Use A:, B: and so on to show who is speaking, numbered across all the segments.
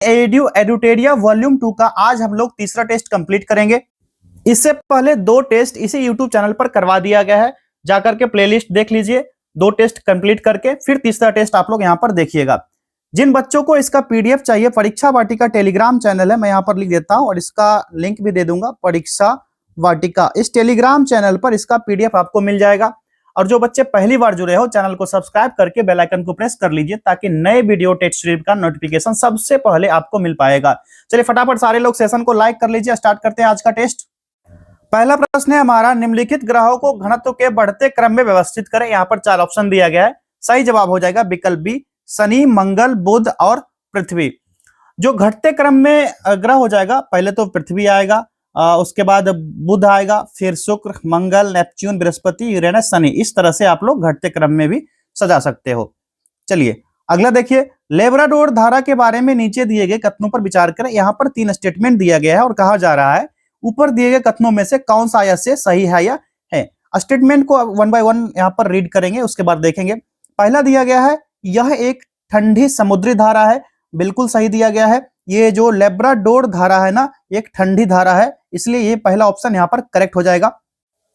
A: Edu एडुटेरिया volume 2 का आज हम लोग तीसरा टेस्ट कंप्लीट करेंगे। इससे पहले दो टेस्ट इसी यूट्यूब चैनल पर करवा दिया गया है, जाकर के प्लेलिस्ट देख लीजिए। दो टेस्ट कंप्लीट करके फिर तीसरा टेस्ट आप लोग यहां पर देखिएगा। जिन बच्चों को इसका पीडीएफ चाहिए, परीक्षा वाटिका टेलीग्राम चैनल है, मैं यहां पर लिख देता हूं और इसका लिंक भी दे दूंगा। परीक्षा वाटिका इस टेलीग्राम चैनल पर इसका पीडीएफ आपको मिल जाएगा। और जो बच्चे पहली बार जुड़े हो, चैनल को सब्सक्राइब करके बेल आइकन को प्रेस कर लीजिए ताकि नए वीडियो टेस्ट सीरीज का नोटिफिकेशन सबसे पहले आपको मिल पाएगा। चलिए फटाफट सारे लोग सेशन को लाइक कर लीजिए। स्टार्ट करते हैं आज का टेस्ट। पहला प्रश्न है हमारा, निम्नलिखित ग्रहों को घनत्व के बढ़ते क्रम में व्यवस्थित करें। यहाँ पर 4 ऑप्शन दिया गया है। सही जवाब हो जाएगा विकल्प बी, शनि, मंगल, बुध और पृथ्वी। जो घटते क्रम में ग्रह हो जाएगा, पहले तो पृथ्वी आएगा, उसके बाद बुध आएगा, फिर शुक्र, मंगल, नेपच्यून, बृहस्पति, यूरेनस, शनि। इस तरह से आप लोग घटते क्रम में भी सजा सकते हो। चलिए अगला देखिए, लेब्राडोर धारा के बारे में नीचे दिए गए कथनों पर विचार करें। यहाँ पर 3 स्टेटमेंट दिया गया है और कहा जा रहा है ऊपर दिए गए कथनों में से कौन सा आयत से सही है या है। स्टेटमेंट को 1 बाय 1 यहाँ पर रीड करेंगे, उसके बाद देखेंगे। पहला दिया गया है, यह एक ठंडी समुद्री धारा है। बिल्कुल सही दिया गया है। ये जो लेब्राडोर धारा है ना, एक ठंडी धारा है, इसलिए ये पहला ऑप्शन यहाँ पर करेक्ट हो जाएगा।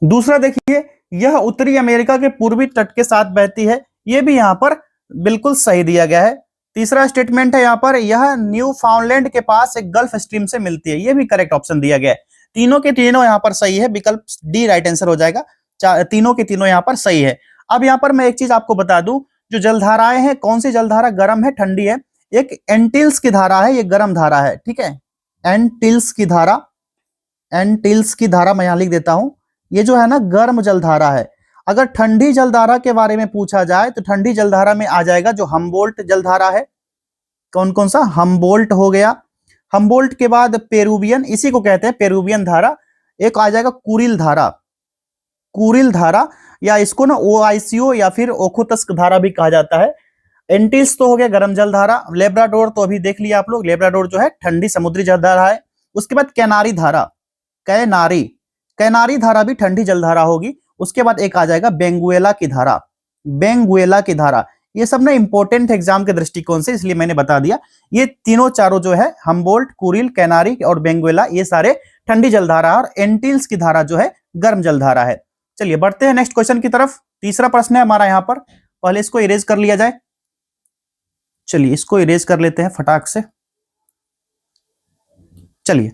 A: दूसरा देखिए, यह उत्तरी अमेरिका के पूर्वी तट के साथ बहती है। ये भी यहाँ पर बिल्कुल सही दिया गया है। तीसरा स्टेटमेंट है यहाँ पर, यह न्यू फाउंडलैंड के पास एक गल्फ स्ट्रीम से मिलती है। ये भी करेक्ट ऑप्शन दिया गया है। तीनों के तीनों यहाँ पर सही है। विकल्प डी राइट आंसर हो जाएगा। तीनों के तीनों यहाँ पर सही है। अब यहाँ पर मैं एक चीज आपको बता दूं, जो जलधाराएं हैं, कौन सी जलधारा गर्म है, ठंडी है। एक एंटिल्स की धारा है, ये गर्म धारा है, ठीक है। एंटिल्स की धारा, एंटिल्स की धारा मैं यहां लिख देता हूं। ये जो है ना गर्म जलधारा है। अगर ठंडी जलधारा के बारे में पूछा जाए तो ठंडी जलधारा में आ जाएगा जो हम्बोल्ट जलधारा है। कौन कौन सा? हम्बोल्ट हो गया। हम्बोल्ट के बाद पेरुवियन, इसी को कहते हैं पेरुवियन धारा। एक आ जाएगा कुरिल धारा, कुरिल धारा, या इसको ना ओआईसीओ या फिर ओखोत्स्क धारा भी कहा जाता है। एंटिल्स तो हो गया गर्म जलधारा। लेब्राडोर तो अभी देख लिया आप लोग, लेब्राडोर जो है ठंडी समुद्री जलधारा है। उसके बाद कैनारी धारा, कैनारी, कैनारी धारा भी ठंडी जलधारा होगी। उसके बाद एक आ जाएगा बेंगुएला की धारा, बेंगुएला की धारा। ये सब ना इंपॉर्टेंट एग्जाम के दृष्टिकोण से, इसलिए मैंने बता दिया। ये तीनों चारों जो है, हम्बोल्ट, कुरिल, कैनारी और बेंगुएला, ये सारे ठंडी जलधारा, और एंटिल्स की धारा जो है गर्म जलधारा है। चलिए बढ़ते हैं नेक्स्ट क्वेश्चन की तरफ। तीसरा प्रश्न है हमारा यहाँ पर, पहले इसको इरेज कर लिया जाए। चलिए इसको इरेज कर लेते हैं फटाक से। चलिए,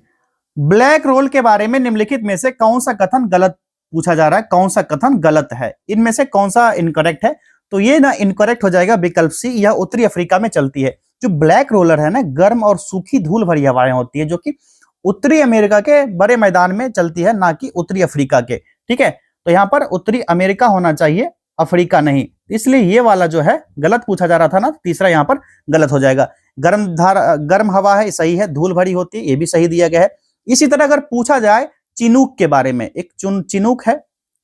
A: ब्लैक रोल के बारे में निम्नलिखित में से कौन सा कथन गलत पूछा जा रहा है, कौन सा कथन गलत है, इनमें से कौन सा इनकरेक्ट है। तो ये ना इनकरेक्ट हो जाएगा विकल्प सी, यह उत्तरी अफ्रीका में चलती है। जो ब्लैक रोलर है ना, गर्म और सूखी धूल भरी हवाएं होती है, जो कि उत्तरी अमेरिका के बड़े मैदान में चलती है, ना कि उत्तरी अफ्रीका के, ठीक है। तो यहाँ पर उत्तरी अमेरिका होना चाहिए, अफ्रीका नहीं। इसलिए ये वाला जो है गलत पूछा जा रहा था ना, तीसरा यहाँ पर गलत हो जाएगा। गर्म धारा, गर्म हवा है, सही है। धूल भरी होती है, ये भी सही दिया गया है। इसी तरह अगर पूछा जाए चिनूक के बारे में, एक चिनूक है,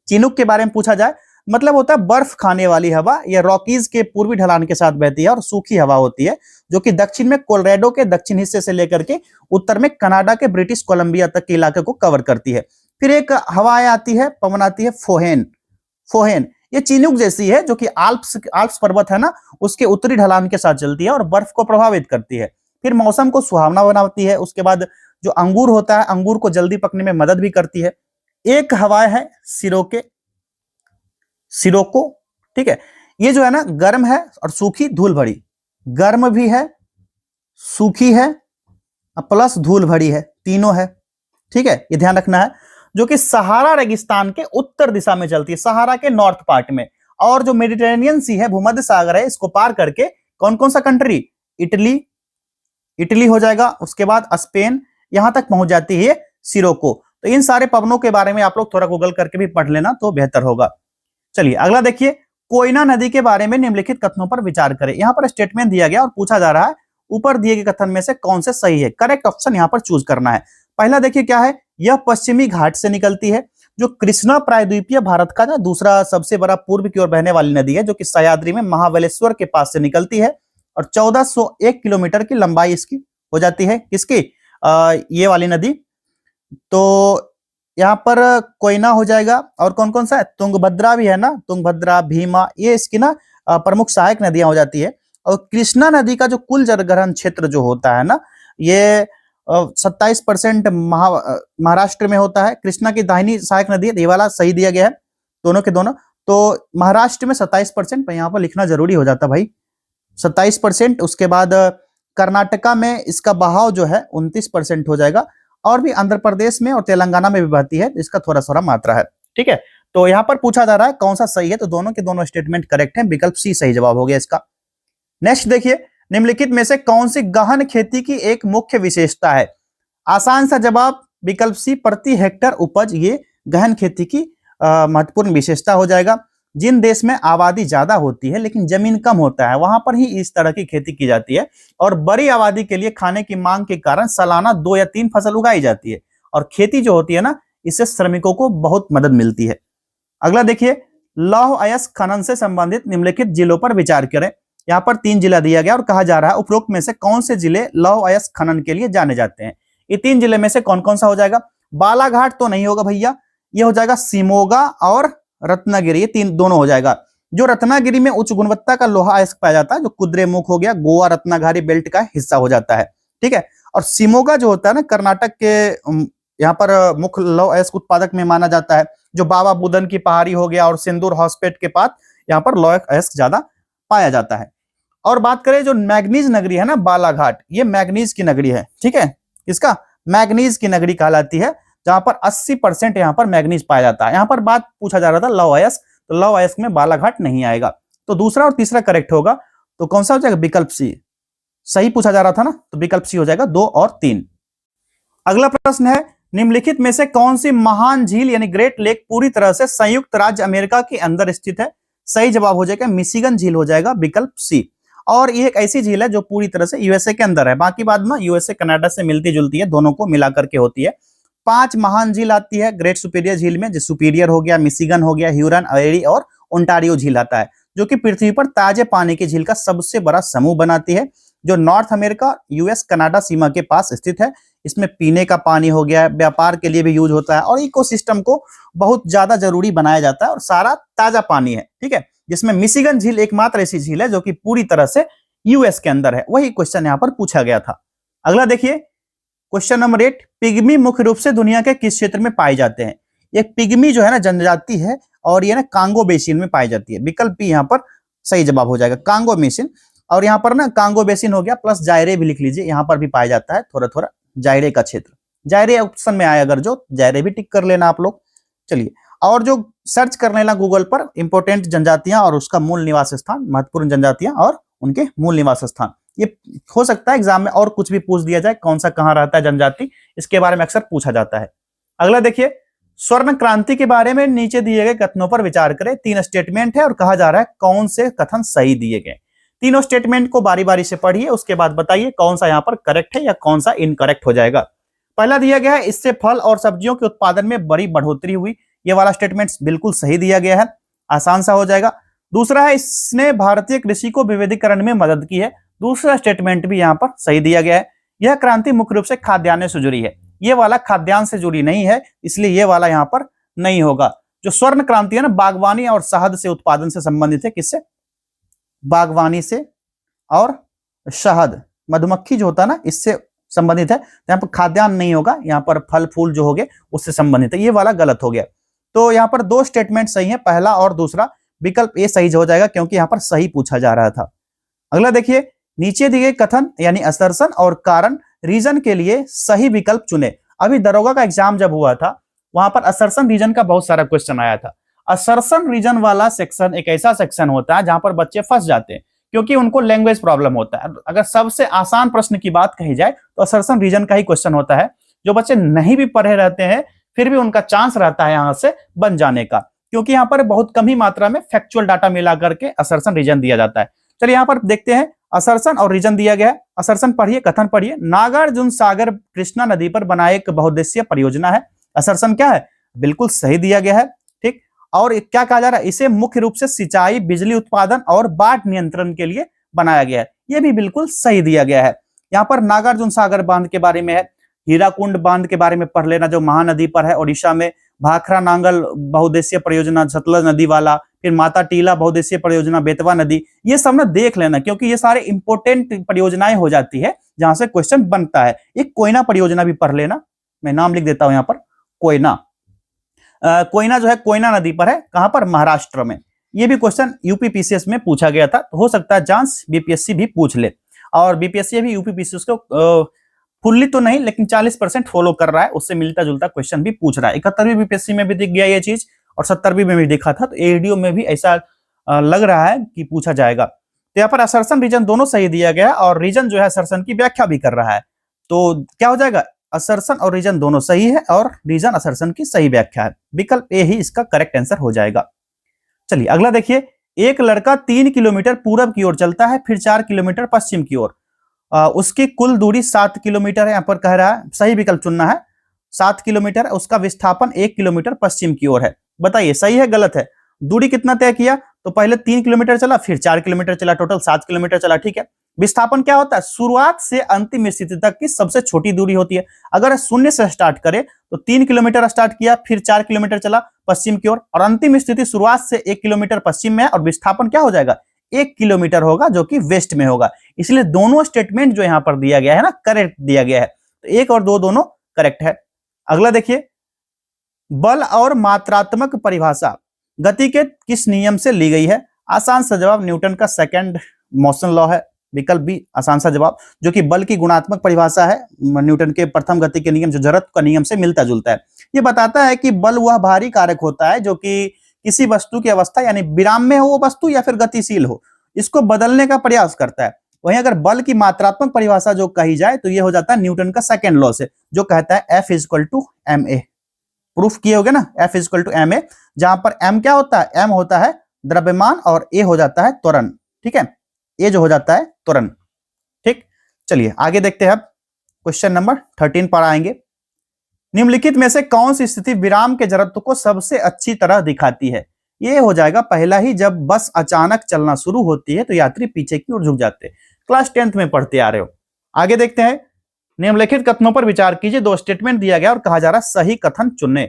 A: चिनूक के बारे में पूछा जाए, मतलब होता है बर्फ खाने वाली हवा। यह रॉकीज के पूर्वी ढलान के साथ बहती है और सूखी हवा होती है, जो कि दक्षिण में कोलोराडो के दक्षिण हिस्से से लेकर के उत्तर में कनाडा के ब्रिटिश कोलंबिया तक के इलाके को कवर करती है। फिर एक हवाएं आती है, पवन आती है, फोहेन, फोहेन। ये चिनूक जैसी है, जो कि आल्प्स पर्वत है ना, उसके उत्तरी ढलान के साथ चलती है और बर्फ को प्रभावित करती है। फिर मौसम को सुहावना बनाती है। उसके बाद जो अंगूर होता है, अंगूर को जल्दी पकने में मदद भी करती है। एक हवाएं है सिरोके, सिरोको, ठीक है। ये जो है ना गर्म है और सूखी धूल भरी, गर्म भी है, सूखी है, प्लस धूल भरी है, तीनों है, ठीक है। ये ध्यान रखना है। जो कि सहारा रेगिस्तान के उत्तर दिशा में चलती है, सहारा के नॉर्थ पार्ट में। और जो मेडिटेरेनियन सी है, भूमध्य सागर है, इसको पार करके कौन कौन सा कंट्री, इटली, इटली हो जाएगा। उसके बाद स्पेन, यहां तक पहुंच जाती है सिरोको। तो इन सारे पवनों के बारे में आप लोग थोड़ा गूगल करके भी पढ़ लेना तो बेहतर होगा। चलिए अगला देखिए, कोयना नदी के बारे में निम्नलिखित कथनों पर विचार करें। यहां पर स्टेटमेंट दिया गया और पूछा जा रहा है ऊपर दिए गए कथन में से कौन से सही है। करेक्ट ऑप्शन यहां पर चूज करना है। पहला देखिए क्या है, यह पश्चिमी घाट से निकलती है। जो कृष्णा प्रायद्वीपीय भारत का ना दूसरा सबसे बड़ा पूर्व की ओर बहने वाली नदी है, जो कि सह्याद्री में महाबलेश्वर के पास से निकलती है और 1401 किलोमीटर की लंबाई इसकी हो जाती है। किसकी? ये वाली नदी। तो यहाँ पर कोयना हो जाएगा। और कौन कौन सा है? तुंगभद्रा भी है ना, तुंगभद्रा, भीमा, ये इसकी ना प्रमुख सहायक नदियां हो जाती है। और कृष्णा नदी का जो कुल जलग्रहण क्षेत्र जो होता है ना, ये 27% महाराष्ट्र में होता है। कृष्णा की दाहिनी सहायक नदी है, ये वाला सही दिया गया है दोनों के दोनों। तो महाराष्ट्र में 27%, यहाँ पर लिखना जरूरी हो जाता भाई 27%। उसके बाद कर्नाटका में इसका बहाव जो है 29% हो जाएगा, और भी आंध्र प्रदेश में और तेलंगाना में भी बहती है, इसका थोड़ा थोड़ा मात्रा है। ठीक है, तो यहाँ पर पूछा जा रहा है कौन सा सही है, तो दोनों के दोनों स्टेटमेंट करेक्ट है, विकल्प सी सही जवाब हो गया इसका। नेक्स्ट देखिए, निम्नलिखित में से कौन सी गहन खेती की एक मुख्य विशेषता है? आसान सा जवाब विकल्प सी, प्रति हेक्टर उपज, ये गहन खेती की महत्वपूर्ण विशेषता हो जाएगा। जिन देश में आबादी ज्यादा होती है लेकिन जमीन कम होता है, वहां पर ही इस तरह की खेती की जाती है, और बड़ी आबादी के लिए खाने की मांग के कारण सालाना 2 या 3 फसल उगाई जाती है, और खेती जो होती है ना, इससे श्रमिकों को बहुत मदद मिलती है। अगला देखिए, लौह अयस्क खनन से संबंधित निम्नलिखित जिलों पर विचार करें। यहाँ पर 3 जिला दिया गया और कहा जा रहा है उपरोक्त में से कौन से जिले लौह अयस्क खनन के लिए जाने जाते हैं? ये 3 जिले में से कौन कौन सा हो जाएगा? बालाघाट तो नहीं होगा भैया, ये हो जाएगा शिमोगा और रत्नागिरी, ये 3 दोनों हो जाएगा। जो रत्नागिरी में उच्च गुणवत्ता का लोहा अयस्क पाया जाता है, जो कुद्रेमुख हो गया, गोवा रत्नागिरी बेल्ट का हिस्सा हो जाता है। ठीक है, और शिमोगा जो होता है ना, कर्नाटक के यहाँ पर मुख्य लौह अयस्क उत्पादक में माना जाता है। जो बाबा बुदन की पहाड़ी हो गया और सिंदूर हॉस्पेट के पास, यहाँ पर लौह अयस्क ज्यादा पाया जाता है। और बात करें जो मैग्नीज नगरी है ना बालाघाट, ये मैग्नीज की नगरी है। ठीक है, इसका मैग्नीज की नगरी कहलाती है, जहां पर 80% यहाँ पर मैग्नीज पाया जाता है। यहाँ पर बात पूछा जा रहा था लौह अयस्क, तो लौह अयस्क में बालाघाट नहीं आएगा, तो दूसरा और तीसरा करेक्ट होगा। तो कौन सा हो जाएगा? विकल्प सी सही पूछा जा रहा था ना, तो विकल्प सी हो जाएगा 2 और 3। अगला प्रश्न है, निम्नलिखित में से कौन सी महान झील यानी ग्रेट लेक पूरी तरह से संयुक्त राज्य अमेरिका के अंदर स्थित है? सही जवाब हो जाएगा मिशिगन झील हो जाएगा, विकल्प सी। और ये एक ऐसी झील है जो पूरी तरह से यूएसए के अंदर है, बाकी बाद में यूएसए कनाडा से मिलती जुलती है, दोनों को मिला करके होती है। 5 महान झील आती है ग्रेट सुपीरियर झील में, जो सुपीरियर हो गया, मिशिगन हो गया, ह्यूरन, एरी और ओंटारियो झील आता है, जो कि पृथ्वी पर ताजे पानी की झील का सबसे बड़ा समूह बनाती है, जो नॉर्थ अमेरिका यूएस कनाडा सीमा के पास स्थित है। इसमें पीने का पानी हो गया, व्यापार के लिए भी यूज होता है, और इकोसिस्टम को बहुत ज्यादा जरूरी बनाया जाता है, और सारा ताजा पानी है। ठीक है, जिसमें मिशिगन झील एकमात्र ऐसी झील है जो कि पूरी तरह से यूएस के अंदर है। वही क्वेश्चन यहाँ पर पूछा गया था। अगला देखिए, क्वेश्चन नंबर 8, पिग्मी मुख्य रूप से दुनिया के किस क्षेत्र में पाए जाते हैं? ये पिग्मी जो है ना जनजाति है, और ये ना कांगो बेसिन में पाई जाती है, विकल्प भी यहाँ पर सही जवाब हो जाएगा, कांगो बेसिन। और यहाँ पर ना कांगो बेसिन हो गया, प्लस जायरे भी लिख लीजिए, यहाँ पर भी पाया जाता है थोड़ा थोड़ा जायरे का क्षेत्र। जायरे ऑप्शन में आए अगर, जो जायरे भी टिक कर लेना आप लोग। चलिए, और जो सर्च कर लेना गूगल पर इंपोर्टेंट जनजातियां और उसका मूल निवास स्थान, महत्वपूर्ण जनजातियां और उनके मूल निवास स्थान। ये हो सकता है एग्जाम में और कुछ भी पूछ दिया जाए, कौन सा कहां रहता है जनजाति, इसके बारे में अक्सर पूछा जाता है। अगला देखिए, स्वर्ण क्रांति के बारे में नीचे दिए गए कथनों पर विचार करें। 3 स्टेटमेंट है और कहा जा रहा है कौन से कथन सही दिए गए। तीनों स्टेटमेंट को बारी बारी से पढ़िए, उसके बाद बताइए कौन सा यहाँ पर करेक्ट है या कौन सा इनकरेक्ट हो जाएगा। पहला दिया गया है, इससे फल और सब्जियों के उत्पादन में बड़ी बढ़ोतरी हुई, ये वाला स्टेटमेंट बिल्कुल सही दिया गया है, आसान सा हो जाएगा। दूसरा है, इसने भारतीय कृषि को विविधीकरण में मदद की है, दूसरा स्टेटमेंट भी यहाँ पर सही दिया गया है। यह क्रांति मुख्य रूप से खाद्यान्न से जुड़ी है, ये वाला खाद्यान्न से जुड़ी नहीं है, इसलिए ये वाला यहाँ पर नहीं होगा। जो स्वर्ण क्रांति है ना, बागवानी और शहद से उत्पादन से संबंधित है। किससे? बागवानी से और शहद, मधुमक्खी जो होता है ना, इससे संबंधित है। यहाँ पर खाद्यान्न नहीं होगा, यहाँ पर फल फूल जो हो गए उससे संबंधित है, ये वाला गलत हो गया। तो यहाँ पर 2 स्टेटमेंट सही है, पहला और दूसरा, विकल्प ए सही हो जाएगा क्योंकि यहाँ पर सही पूछा जा रहा था। अगला देखिए, नीचे दिए कथन यानी असर्शन और कारण रीजन के लिए सही विकल्प चुने। अभी दरोगा का एग्जाम जब हुआ था, वहां पर असर्शन रीजन का बहुत सारा क्वेश्चन आया था। असर्शन रीजन वाला सेक्शन एक ऐसा सेक्शन होता है जहां पर बच्चे फंस जाते हैं, क्योंकि उनको लैंग्वेज प्रॉब्लम होता है। अगर सबसे आसान प्रश्न की बात कही जाए तो असर्शन रीजन का ही क्वेश्चन होता है। जो बच्चे नहीं भी पढ़े रहते हैं, फिर भी उनका चांस रहता है यहां से बन जाने का, क्योंकि यहाँ पर बहुत कम ही मात्रा में फैक्चुअल डाटा मिला करके असर्शन रीजन दिया जाता है। चलिए यहाँ पर देखते हैं, असर्शन और रीजन दिया गया है। असर्शन पढ़िए, कथन पढ़िए, नागार्जुन सागर कृष्णा नदी पर बना एक बहुउद्देशीय परियोजना है। असर्शन क्या है? बिल्कुल सही दिया गया है। ठीक, और क्या कहा जा रहा है? इसे मुख्य रूप से सिंचाई, बिजली उत्पादन और बाढ़ नियंत्रण के लिए बनाया गया है, यह भी बिल्कुल सही दिया गया है। यहाँ पर नागार्जुन सागर बांध के बारे में है, हीराकुंड बांध के बारे में पढ़ लेना, जो महानदी पर है, ओडिशा में भाखरा नांगल बहुउद्देशीय परियोजना सतलज नदी वाला, फिर माता टीला बहुउद्देशीय परियोजना बेतवा नदी, ये सब ना देख लेना क्योंकि ये सारे इंपोर्टेंट परियोजनाएं हो जाती है जहां से क्वेश्चन बनता है। एक कोयना परियोजना भी पढ़ लेना, मैं नाम लिख देता हूं यहाँ पर, कोयना। कोयना जो है कोयना नदी पर है, कहां पर, महाराष्ट्र में। ये भी क्वेश्चन यूपीपीसीएस में पूछा गया था, तो हो सकता है चांस बीपीएससी भी पूछ ले। और बीपीएससी भी यूपीपीसीएस को फुल्ली तो नहीं लेकिन 40% फॉलो कर रहा है, उससे मिलता जुलता क्वेश्चन भी पूछ रहा है। 71वीं बीपीएससी में भी दिख गया ये चीज और 70वीं में भी दिखा था, तो एडीओ में भी ऐसा लग रहा है कि पूछा जाएगा। तो यहाँ पर असर्शन रीजन दोनों सही दिया गया है और रीजन जो है असर्शन की व्याख्या भी कर रहा है, तो क्या हो जाएगा, असर्शन और रीजन दोनों सही है और रीजन असर्शन की सही व्याख्या है। विकल्प ए ही इसका करेक्ट आंसर हो जाएगा। चलिए अगला देखिए, एक लड़का 3 किलोमीटर पूरब की ओर चलता है, फिर 4 किलोमीटर पश्चिम की ओर, उसकी कुल दूरी 7 किलोमीटर है, यहाँ पर कह रहा है, सही विकल्प चुनना है। 7 किलोमीटर, उसका विस्थापन 1 किलोमीटर पश्चिम की ओर है। बताइए सही है गलत है? दूरी कितना तय किया, तो पहले 3 किलोमीटर चला, फिर 4 किलोमीटर चला, टोटल 7 किलोमीटर चला, ठीक है। विस्थापन क्या होता है, शुरुआत से अंतिम स्थिति तक की सबसे छोटी दूरी होती है। अगर शून्य से स्टार्ट करे तो 3 किलोमीटर स्टार्ट किया, फिर 4 किलोमीटर चला पश्चिम की ओर, और अंतिम स्थिति शुरुआत से 1 किलोमीटर पश्चिम में है, और विस्थापन क्या हो जाएगा, 1 किलोमीटर होगा, जो कि वेस्ट में होगा। इसलिए दोनों स्टेटमेंट जो यहां पर दिया गया है ना, करेक्ट दिया गया है, तो 1 और 2 दोनों करेक्ट है। अगला देखिए, बल और मात्रात्मक परिभाषा गति के किस नियम से ली गई है? आसान सा जवाब न्यूटन का सेकंड मोशन लॉ है। विकल्प बी आसान सा जवाब, जो कि बल की गुणात्मक परिभाषा है, न्यूटन के प्रथम गति के नियम जो जड़त्व का नियम से मिलता जुलता है। ये बताता है कि बल वह भारी कारक होता है जो कि किसी वस्तु की अवस्था यानी विराम में हो वो वस्तु या फिर गतिशील हो, इसको बदलने का प्रयास करता है। वहीं अगर बल की मात्रात्मक परिभाषा जो कही जाए तो ये हो जाता है न्यूटन का सेकंड लॉ से, जो कहता है F = ma। प्रूफ किए होगे ना, F = ma, जहां पर m क्या होता है, m होता है द्रव्यमान और a हो जाता है त्वरण, ठीक है, a जो हो जाता है त्वरण, ठीक। चलिए आगे देखते हैं, अब क्वेश्चन नंबर 13 पर आएंगे। निम्नलिखित में से कौन सी स्थिति विराम के जड़त्व को सबसे अच्छी तरह दिखाती है? ये हो जाएगा पहला ही, जब बस अचानक चलना शुरू होती है तो यात्री पीछे की ओर झुक जाते हैं। क्लास 10th में पढ़ते आ रहे हो। आगे देखते हैं, निम्नलिखित कथनों पर विचार कीजिए। 2 स्टेटमेंट दिया गया और कहा जा रहा सही कथन चुनने।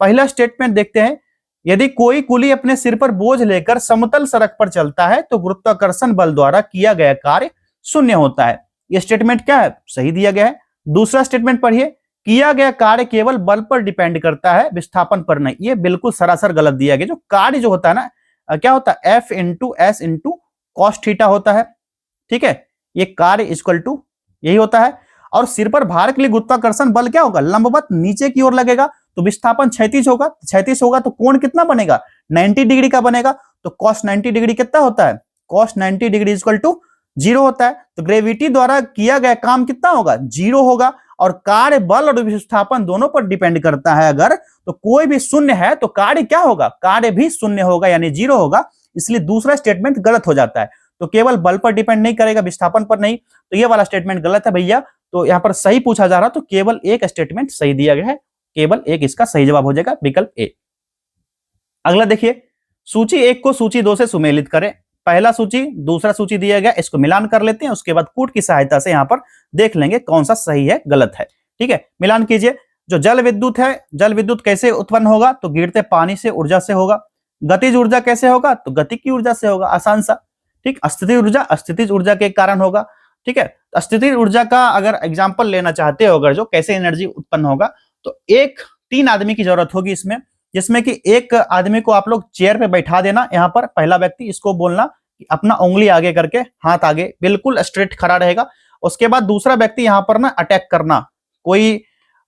A: पहला स्टेटमेंट देखते हैं, यदि कोई कुली अपने सिर पर बोझ लेकर समतल सड़क पर चलता है तो गुरुत्वाकर्षण बल द्वारा किया गया कार्य शून्य होता है। यह स्टेटमेंट क्या है, सही दिया गया है। दूसरा स्टेटमेंट पढ़िए, किया गया कार्य केवल बल पर डिपेंड करता है, विस्थापन पर नहीं। ये बिल्कुल सरासर गलत दिया गया। जो कार्य जो होता है ना, क्या होता है, F × S × cos थीटा होता है, ठीक है। ये कार्य इक्वल टू यही होता है। और सिर पर भार के लिए गुरुत्वाकर्षण बल क्या होगा, लंबवत नीचे की ओर लगेगा, तो विस्थापन क्षैतिज होगा। क्षैतिज होगा तो कोण कितना बनेगा, 90 डिग्री का बनेगा। तो cos 90 डिग्री कितना होता है, cos 90 डिग्री = 0 होता है। तो ग्रेविटी द्वारा किया गया काम कितना होगा, 0 होगा। और कार्य बल और विस्थापन दोनों पर डिपेंड करता है अगर, तो कोई भी शून्य है तो कार्य क्या होगा, कार्य भी शून्य होगा यानी 0 होगा। इसलिए दूसरा स्टेटमेंट गलत हो जाता है। तो केवल बल पर डिपेंड नहीं करेगा, विस्थापन पर नहीं, तो ये वाला स्टेटमेंट गलत है भैया। तो यहां पर सही पूछा जा रहा, तो केवल एक स्टेटमेंट सही दिया गया है, केवल एक इसका सही जवाब हो जाएगा, विकल्प ए। अगला देखिए, सूची 1 को सूची 2 से सुमेलित करें। पहला सूची दूसरा सूची दिया गया, इसको मिलान कर लेते हैं, उसके बाद कूट की सहायता से यहां पर देख लेंगे कौन सा सही है गलत है, ठीक है। मिलान कीजिए। जो जल विद्युत है, जल विद्युत कैसे उत्पन्न होगा, तो गिरते पानी से ऊर्जा से होगा। गतिज ऊर्जा कैसे होगा, तो गति की ऊर्जा से होगा, आसान सा, ठीक। अस्थितिज ऊर्जा अस्थितिज ऊर्जा के कारण होगा, ठीक है। अस्थितिज ऊर्जा का अगर एग्जाम्पल लेना चाहते हो, अगर जो कैसे एनर्जी उत्पन्न होगा, तो 3 आदमी की जरूरत होगी इसमें, जिसमें कि एक आदमी को आप लोग चेयर पे बैठा देना। यहाँ पर पहला व्यक्ति, इसको बोलना कि अपना उंगली आगे करके, हाथ आगे बिल्कुल स्ट्रेट खड़ा रहेगा। उसके बाद दूसरा व्यक्ति यहाँ पर ना अटैक करना, कोई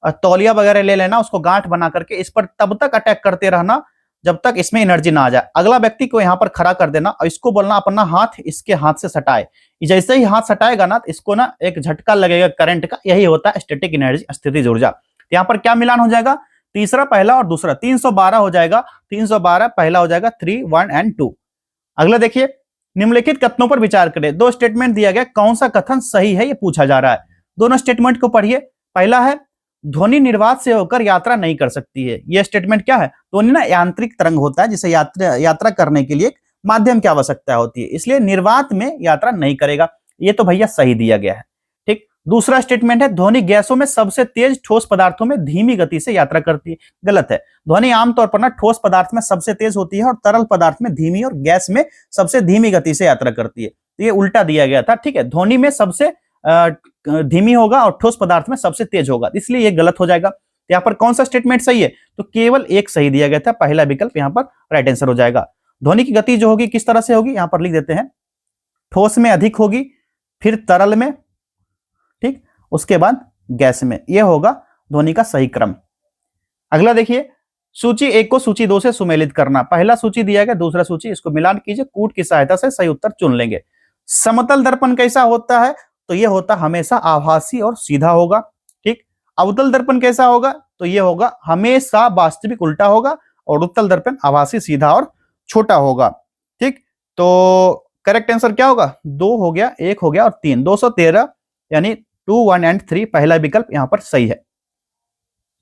A: तौलिया वगैरह ले लेना, उसको गांठ बना करके इस पर तब तक अटैक करते रहना जब तक इसमें एनर्जी ना आ जाए। अगला व्यक्ति को यहाँ पर खड़ा कर देना और इसको बोलना अपना हाथ इसके हाथ से सटाए। जैसे ही हाथ सटाएगा ना, इसको ना एक झटका लगेगा करंट का, यही होता है स्टैटिक एनर्जी, स्थितिज ऊर्जा। यहाँ पर क्या मिलान हो जाएगा, तीसरा पहला और दूसरा, 312 हो जाएगा। 312 पहला हो जाएगा, 3, 1 और 2। अगला देखिए, निम्नलिखित कथनों पर विचार करें। 2 स्टेटमेंट दिया गया, कौन सा कथन सही है ये पूछा जा रहा है। दोनों स्टेटमेंट को पढ़िए। पहला है, ध्वनि निर्वात से होकर यात्रा नहीं कर सकती है। यह स्टेटमेंट क्या है, ध्वनि ना यांत्रिक तरंग होता है, जिसे यात्रा करने के लिए माध्यम की आवश्यकता होती है, इसलिए निर्वात में यात्रा नहीं करेगा। ये तो भैया सही दिया गया है, ठीक। दूसरा स्टेटमेंट है ध्वनि गैसों में सबसे तेज, ठोस पदार्थों में धीमी गति से यात्रा करती है। गलत है। ध्वनि आमतौर पर ना ठोस पदार्थ में सबसे तेज होती है और तरल पदार्थ में धीमी, और गैस में सबसे धीमी गति से यात्रा करती है। तो ये उल्टा दिया गया था, ठीक है। ध्वनि में सबसे धीमी होगा और ठोस पदार्थ में सबसे तेज होगा, इसलिए ये गलत हो जाएगा। तो यहाँ पर कौन सा स्टेटमेंट सही है? तो केवल एक सही दिया गया था, पहला विकल्प यहाँ पर राइट आंसर हो जाएगा। ध्वनि की गति जो होगी किस तरह से होगी, यहां पर लिख देते हैं, ठोस में अधिक होगी, फिर तरल में, ठीक, उसके बाद गैस में। यह होगा ध्वनि का सही क्रम। अगला देखिए, सूची 1 को सूची 2 से सुमेलित करना। पहला सूची दिया गया, दूसरा सूची, इसको मिलान कीजिए, कूट की सहायता से सही उत्तर चुन लेंगे। समतल दर्पण कैसा होता है? तो यह होता हमेशा आभासी और सीधा होगा, ठीक। अवतल दर्पण कैसा होगा? तो यह होगा हमेशा वास्तविक उल्टा होगा, और उत्तल दर्पण आभासी सीधा और छोटा होगा, ठीक। तो करेक्ट आंसर क्या होगा? 2 हो गया, 1 हो गया और 3, 213 यानी 2, 1 एंड 3 पहला विकल्प यहां पर सही है।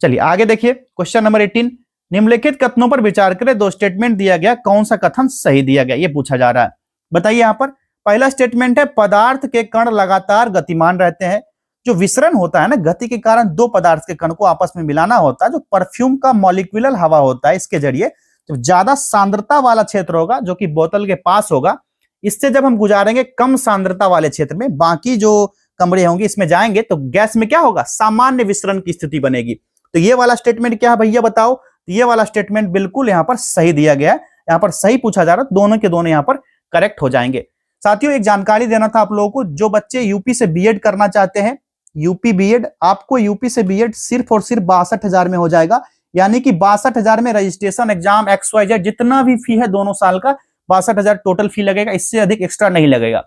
A: चलिए आगे देखिए, क्वेश्चन नंबर 18, निम्नलिखित कथनों पर विचार करें, 2 स्टेटमेंट दिया गया, कौन सा कथन सही दिया गया, ये पूछा जा रहा है। बताइए यहां पर पहला स्टेटमेंट है पदार्थ के कण लगातार गतिमान रहते हैं। जो विसरण होता है ना, गति के कारण दो पदार्थ के कण को आपस में मिलाना होता है, जो परफ्यूम का मॉलिक्यूलर हवा होता है, इसके जरिए जो ज्यादा सांद्रता वाला क्षेत्र होगा, जो कि बोतल के पास होगा, इससे जब हम गुजारेंगे कम सांद्रता वाले क्षेत्र में, बाकी जो कमरे होंगे इसमें जाएंगे, तो गैस में क्या होगा? सामान्य विसरण की स्थिति बनेगी। तो ये वाला स्टेटमेंट क्या है भैया बताओ? तो ये वाला स्टेटमेंट बिल्कुल यहां पर सही दिया गया है, यहां पर सही पूछा जा रहा है, दोनों के दोनों यहां पर करेक्ट हो जाएंगे। साथियों एक जानकारी देना था आप लोगों को, जो बच्चे यूपी से बीएड करना चाहते हैं, यूपी बीएड, आपको यूपी से बीएड सिर्फ और सिर्फ 62,000 में हो जाएगा। यानी कि 62,000 में रजिस्ट्रेशन, एग्जाम, XYZ जितना भी फी है दोनों साल का, 62,000 टोटल फी लगेगा, इससे अधिक एक्स्ट्रा नहीं लगेगा।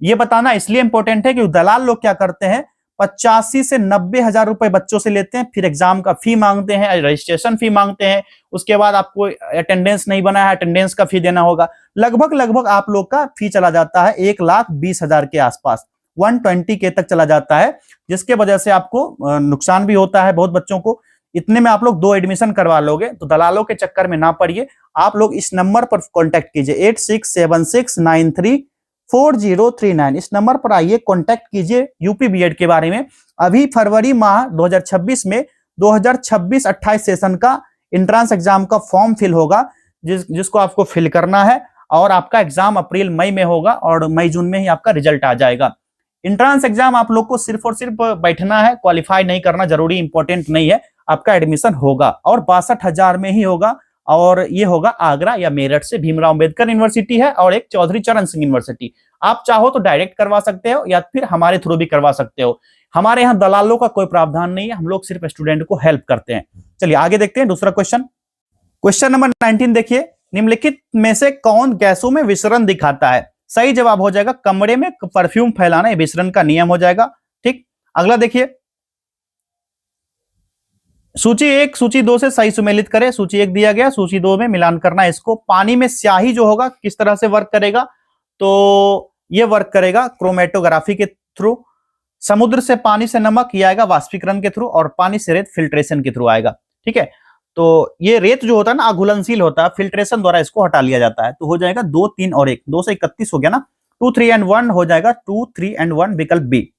A: ये बताना इसलिए इंपॉर्टेंट है कि दलाल लोग क्या करते हैं, 85 से 90,000 रुपए बच्चों से लेते हैं, फिर एग्जाम का फी मांगते हैं, रजिस्ट्रेशन फी मांगते हैं, उसके बाद आपको अटेंडेंस नहीं बना है, अटेंडेंस का फी देना होगा। लगभग आप लोग का फी चला जाता है 1,20,000 के आसपास, 120K तक चला जाता है, जिसके वजह से आपको नुकसान भी होता है बहुत बच्चों को। इतने में आप लोग 2 एडमिशन करवा लोगे, तो दलालों के चक्कर में ना पड़िए। आप लोग इस नंबर पर कांटेक्ट कीजिए, 8676934039, इस नंबर पर आइए, कांटेक्ट कीजिए यूपी बीएड के बारे में। अभी फरवरी माह 2026 में 2026-28 सेशन का एंट्रेंस एग्जाम का फॉर्म फिल होगा, जिसको आपको फिल करना है, और आपका एग्जाम अप्रैल मई में होगा, और मई जून में ही आपका रिजल्ट आ जाएगा। एंट्रेंस एग्जाम आप लोग को सिर्फ और सिर्फ बैठना है, क्वालिफाई नहीं करना जरूरी, इंपॉर्टेंट नहीं है, आपका एडमिशन होगा और 62,000 में ही होगा, और ये होगा आगरा या मेरठ से, भीमराव अंबेडकर यूनिवर्सिटी है और एक चौधरी चरण सिंह यूनिवर्सिटी। आप चाहो तो डायरेक्ट करवा सकते हो या फिर हमारे थ्रू भी करवा सकते हो। हमारे यहाँ दलालों का कोई प्रावधान नहीं है, हम लोग सिर्फ स्टूडेंट को हेल्प करते हैं। चलिए आगे देखते हैं दूसरा क्वेश्चन। क्वेश्चन नंबर 19 देखिए, निम्नलिखित में से कौन गैसों में विसरण दिखाता है? सही जवाब हो जाएगा कमरे में परफ्यूम फैलाना, विसरण का नियम हो जाएगा, ठीक। अगला देखिए, सूची 1 सूची 2 से सही सुमेलित करें। सूची 1 दिया गया, सूची 2 में मिलान करना है इसको। पानी में स्याही जो होगा किस तरह से वर्क करेगा? तो ये वर्क करेगा क्रोमेटोग्राफी के थ्रू। समुद्र से पानी से नमक ये आएगा वाष्पीकरण के थ्रू, और पानी से रेत फिल्ट्रेशन के थ्रू आएगा, ठीक है। तो ये रेत जो होता है ना, अघुलनशील होता है, फिल्ट्रेशन द्वारा इसको हटा लिया जाता है। तो हो जाएगा 2, 3 और 1, 2 से 31 हो गया ना, 2, 3 एंड 1 हो जाएगा 2, 3 एंड 1 विकल्प बी।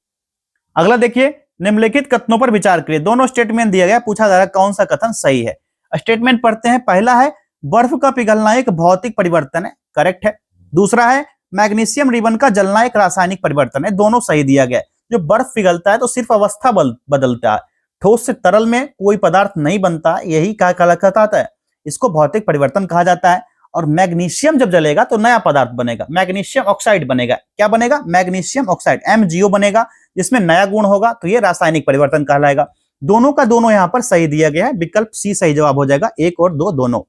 A: अगला देखिए, निम्नलिखित कथनों पर विचार करिए। दोनों स्टेटमेंट दिया गया, पूछा जा रहा है कौन सा कथन सही है। स्टेटमेंट पढ़ते हैं। पहला है बर्फ का पिघलना एक भौतिक परिवर्तन है, करेक्ट है। दूसरा है मैग्नीशियम रिबन का जलना एक रासायनिक परिवर्तन है, दोनों सही दिया गया। जो बर्फ पिघलता है तो सिर्फ अवस्था बदलता है, ठोस से तरल में कोई पदार्थ नहीं बनता, यही कहलाता है, इसको भौतिक परिवर्तन कहा जाता है। और मैग्नीशियम जब जलेगा तो नया पदार्थ बनेगा, मैग्नीशियम ऑक्साइड बनेगा। क्या बनेगा? मैग्नीशियम ऑक्साइड, MgO बनेगा, जिसमें नया गुण होगा, तो ये रासायनिक परिवर्तन कहलाएगा। दोनों का दोनों यहां पर सही दिया गया है, विकल्प सी सही जवाब हो जाएगा, 1 और 2 दोनों।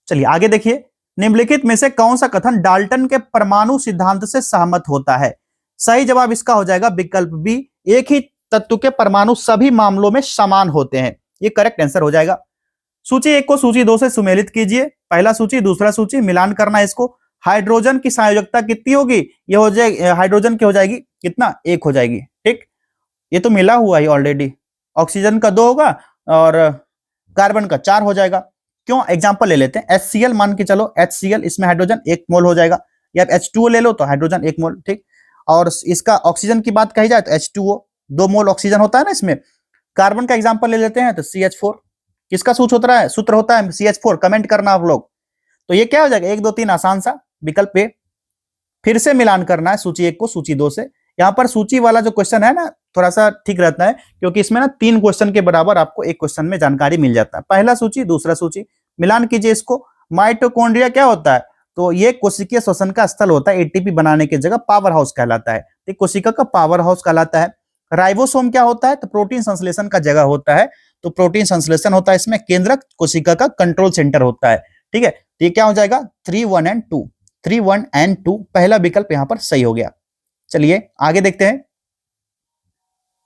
A: चलिए आगे देखिए, निम्नलिखित में से कौन सा कथन डाल्टन के परमाणु सिद्धांत से सहमत होता है? सही जवाब इसका हो जाएगा विकल्प बी, एक ही तत्व के परमाणु सभी मामलों में समान होते हैं, ये करेक्ट आंसर हो जाएगा। सूची 1 को सूची 2 से सुमेलित कीजिए। पहला सूची दूसरा सूची, मिलान करना है इसको। हाइड्रोजन की संयोजकता कितनी होगी? ये हो जाएगी, हाइड्रोजन की हो जाएगी कितना? 1 हो जाएगी, ठीक। ये तो मिला हुआ है ऑलरेडी। ऑक्सीजन का 2 होगा और कार्बन का 4 हो जाएगा। क्यों? एग्जांपल ले लेते हैं, HCl मान के चलो, HCl, इसमें हाइड्रोजन 1 मोल हो जाएगा, या H2O ले लो तो हाइड्रोजन 1 मोल, ठीक। और इसका ऑक्सीजन की बात कही जाए तो H2O, 2 मोल ऑक्सीजन होता है ना इसमें। कार्बन का एग्जांपल ले लेते हैं तो CH4, किसका सूत्र होता है CH4, कमेंट करना आप लोग। तो ये क्या हो जाएगा 1 2 3 आसान सा, विकल्प ए। फिर से मिलान करना है सूची 1 को सूची 2 से। यहाँ पर सूची वाला जो क्वेश्चन है ना थोड़ा सा ठीक रहता है, क्योंकि इसमें ना 3 क्वेश्चन के बराबर आपको एक क्वेश्चन में जानकारी मिल जाता है। पहला सूची दूसरा सूची, मिलान कीजिए इसको। माइटोकॉन्ड्रिया क्या होता है, तो ये कोशिकीय श्वसन का स्थल होता है, एटीपी बनाने की जगह पावर हाउस कहलाता है, तो कोशिका का पावर हाउस कहलाता है। राइबोसोम क्या होता है, तो प्रोटीन संश्लेषण का जगह होता है, तो प्रोटीन संश्लेषण होता है इसमें। केंद्रक कोशिका का कंट्रोल सेंटर होता है, ठीक है। तो ये क्या हो जाएगा 3 1 एंड 2, 3 1 एंड 2, पहला विकल्प यहां पर सही हो गया। चलिए आगे देखते हैं।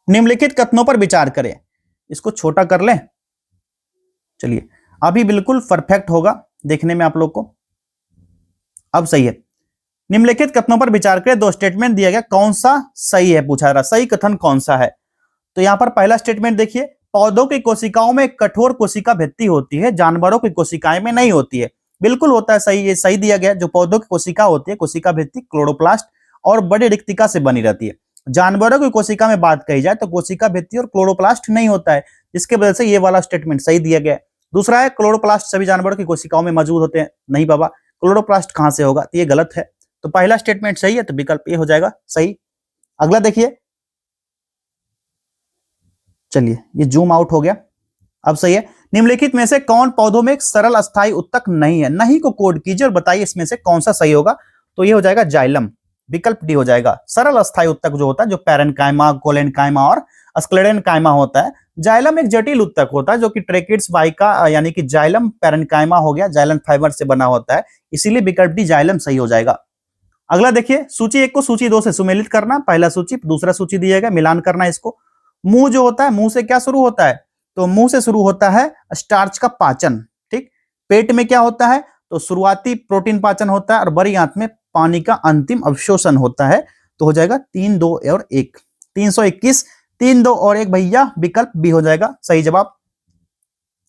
A: निम्नलिखित कथनों पर विचार करें, इसको छोटा कर लें। चलिए अभी बिल्कुल परफेक्ट होगा देखने में आप लोग को, अब सही है। निम्नलिखित कथनों पर विचार करें, 2 स्टेटमेंट दिया गया, कौन सा सही है पूछा रहा, सही कथन कौन सा है। तो यहां पर पहला स्टेटमेंट देखिए, पौधों की कोशिकाओं में कठोर कोशिका भित्ति होती है, जानवरों की कोशिकाएं में नहीं होती है। बिल्कुल होता है सही, ये सही दिया गया। जो पौधों की कोशिका होती है, कोशिका भित्ति क्लोरोप्लास्ट और बड़ी रिक्तिका से बनी रहती है। जानवरों की कोशिका में बात कही जाए तो कोशिका भित्ति और क्लोरोप्लास्ट नहीं होता है, जिसके वजह से ये वाला स्टेटमेंट सही दिया गया है। दूसरा है क्लोरोप्लास्ट सभी जानवरों की कोशिकाओं में मौजूद होते हैं, नहीं बाबा क्लोरोप्लास्ट कहां से होगा, तो ये गलत है। तो पहला स्टेटमेंट सही है, तो विकल्प ए हो जाएगा सही। अगला देखिए, चलिए ये जूम आउट हो गया, अब सही है। निम्नलिखित में से कौन पौधों में एक सरल अस्थायी उत्तक नहीं है, नहीं को कोड कीजिए और बताइए इसमें से कौन सा सही होगा। तो ये हो जाएगा जाइलम, विकल्प डी हो जाएगा। सरल अस्थायी उत्तक जो होता है, जो पैरेन्काइमा, कोलेनकाइमा और स्क्लेरेनकाइमा होता है। जाइलम एक जटिल उत्तक होता है जो कि ट्रेकिड्स वाइका यानी कि जाइलम पैरेन्काइमा हो गया, जाइलम फाइबर से बना होता है, इसीलिए विकल्प डी जाइलम सही हो जाएगा। अगला देखिए, सूची 1 को सूची 2 से सुमेलित करना, पहला सूची दूसरा सूची दिया गया, मिलान करना इसको। मुंह जो होता है, मुंह से क्या शुरू होता है, तो मुंह से शुरू होता है स्टार्च का पाचन, ठीक। पेट में क्या होता है, तो शुरुआती प्रोटीन पाचन होता है और बड़ी आंत में पानी का अंतिम अवशोषण होता है। तो हो जाएगा 3 2 और 1, 321, 3 2 और 1 भैया, विकल्प बी हो जाएगा सही जवाब।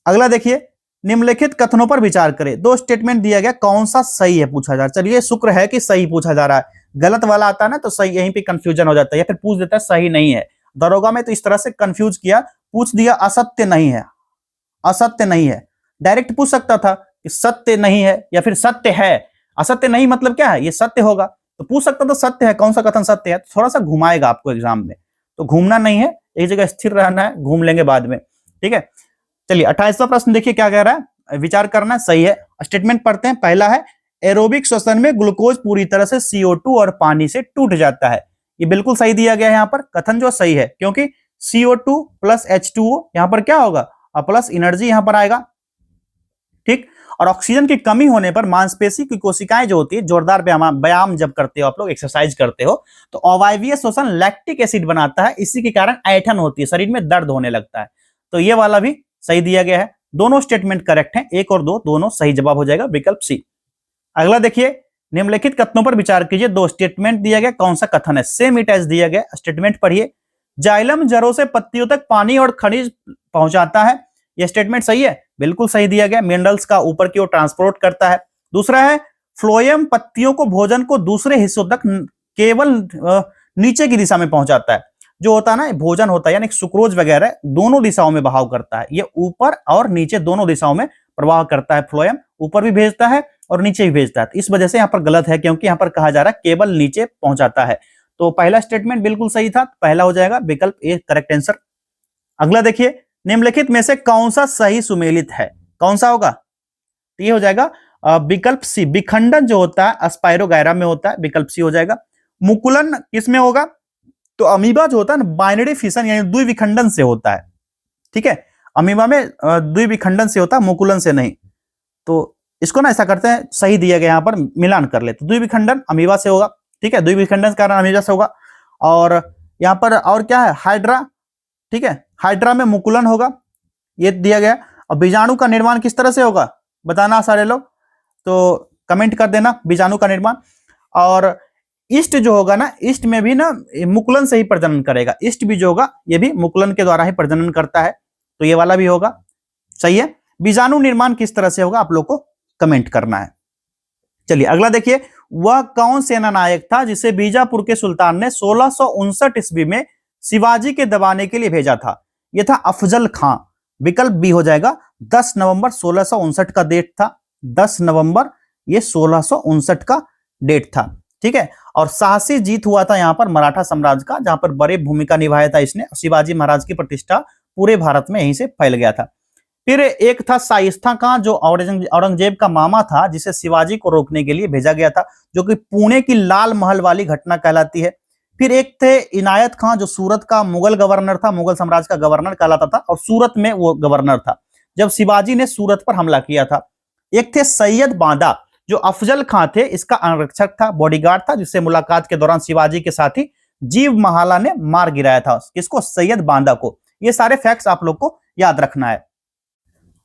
A: अगला देखिए, निम्नलिखित कथनों पर विचार करें, 2 स्टेटमेंट दिया गया, कौन सा सही है पूछा जा रहा है। चलिए शुक्र है कि सही पूछा जा रहा है, गलत वाला आता है ना तो सही यहीं पे कंफ्यूजन हो जाता है, या फिर पूछ देता है सही नहीं है। दरोगा में तो इस तरह से कंफ्यूज किया, पूछ दिया असत्य नहीं है, असत्य नहीं है। डायरेक्ट पूछ सकता था कि सत्य नहीं है या फिर सत्य है। असत्य नहीं मतलब क्या है, ये सत्य होगा, तो पूछ सकता था सत्य है, कौन सा कथन सत्य है। तो थोड़ा सा घुमाएगा आपको एग्जाम में, तो घूमना नहीं है, एक जगह स्थिर रहना है, घूम लेंगे बाद में, ठीक है। चलिए 28वां प्रश्न देखिए क्या कह रहा है, विचार करना है, सही है। स्टेटमेंट पढ़ते हैं। पहला है, एरोबिक श्वसन में ग्लूकोज पूरी तरह से CO2 और पानी से टूट जाता है। ये बिल्कुल सही दिया गया है यहाँ पर, कथन जो सही है, क्योंकि CO2 प्लस H2O यहाँ पर क्या होगा, प्लस एनर्जी यहाँ पर आएगा, ठीक। और ऑक्सीजन की कमी होने पर मांसपेशी की कोशिकाएं जो होती है, जोरदार व्यायाम जब करते हो आप लोग, एक्सरसाइज करते हो, तो अवायवीय श्वसन लैक्टिक एसिड बनाता है, इसी के कारण ऐंठन होती है, शरीर में दर्द होने लगता है। तो ये वाला भी सही दिया गया है। दोनों स्टेटमेंट करेक्ट हैं, 1 और 2 दोनों सही जवाब हो जाएगा, विकल्प सी। अगला देखिए, निम्नलिखित कथनों पर विचार कीजिए, 2 स्टेटमेंट दिया गया, कौन सा कथन है, सेम इट एज दिया गया। स्टेटमेंट पढ़िए, जाइलम जड़ों से पत्तियों तक पानी और खनिज पहुंचाता है, यह स्टेटमेंट सही है, बिल्कुल सही दिया गया। मिनरल्स का ऊपर की ओर ट्रांसपोर्ट करता है। दूसरा है, फ्लोएम पत्तियों को भोजन को दूसरे हिस्सों तक केवल नीचे की दिशा में पहुंचाता है। जो होता है ना भोजन होता है, यानी सुक्रोज वगैरह दोनों दिशाओं में बहाव करता है, ये ऊपर और नीचे दोनों दिशाओं में प्रवाह करता है। फ्लोएम ऊपर भी भेजता है और नीचे भी भेजता है, तो इस वजह से यहाँ पर गलत है, क्योंकि यहाँ पर कहा जा रहा है केवल नीचे पहुंचाता है। तो पहला स्टेटमेंट बिल्कुल सही था, पहला हो जाएगा, विकल्प ए करेक्ट आंसर। अगला देखिए, निम्नलिखित में से कौन सा सही सुमेलित है, कौन सा होगा, तो ये हो जाएगा विकल्प सी। विखंडन जो होता है स्पाइरोगायरा में होता है, विकल्प सी हो जाएगा। मुकुलन किसमें होगा, तो अमीबा जो होता है ना, बाइनरी फिशन यानी द्विविखंडन से होता है, ठीक है। अमीबा में द्विविखंडन से होता है, मुकुलन से नहीं। तो इसको ना ऐसा करते हैं, सही दिया गया, यहाँ पर मिलान कर ले, तो द्विविखंडन अमीबा से होगा, ठीक है, द्विविखंडन के कारण अमीबा से होगा। और यहाँ पर और क्या है, हाइड्रा, ठीक है, हाइड्रा में मुकुलन होगा, ये दिया गया। और बीजाणु का निर्माण किस तरह से होगा, बताना सारे लोग, तो कमेंट कर देना बीजाणु का निर्माण। और ईस्ट जो होगा ना, ईस्ट में भी ना मुकुलन से ही प्रजनन करेगा, ईस्ट भी जो होगा ये भी मुकुलन के द्वारा ही प्रजनन करता है, तो ये वाला भी होगा, सही है। बीजाणु निर्माण किस तरह से होगा, आप लोग को कमेंट करना है। चलिए अगला देखिए, वह कौन सेना नायक था जिसे बीजापुर के सुल्तान ने 1659 ईस्वी में शिवाजी के दबाने के लिए भेजा था? यह था अफजल खां। विकल्प बी हो जाएगा। 10 नवंबर 1659 का डेट था। 10 नवंबर ये 1659 का डेट था। ठीक है। और साहसी जीत हुआ था यहां पर मराठा साम्राज्य का, जहां पर बड़े भूमिका निभाया था इसने। शिवाजी महाराज की प्रतिष्ठा पूरे भारत में यहीं से फैल गया था। फिर एक था शाइस्ता खां, जो औरंगजेब का मामा था, जिसे शिवाजी को रोकने के लिए भेजा गया था, जो कि पुणे की लाल महल वाली घटना कहलाती है। फिर एक थे इनायत खां, जो सूरत का मुगल गवर्नर था, मुगल साम्राज्य का गवर्नर कहलाता था, और सूरत में वो गवर्नर था जब शिवाजी ने सूरत पर हमला किया था। एक थे सैयद बांदा, जो अफजल खां थे, इसका अंगरक्षक था, बॉडीगार्ड था, जिससे मुलाकात के दौरान शिवाजी के साथी जीव महाला ने मार गिराया था। किसको? सैयद बांदा को। ये सारे फैक्ट्स आप लोग को याद रखना है।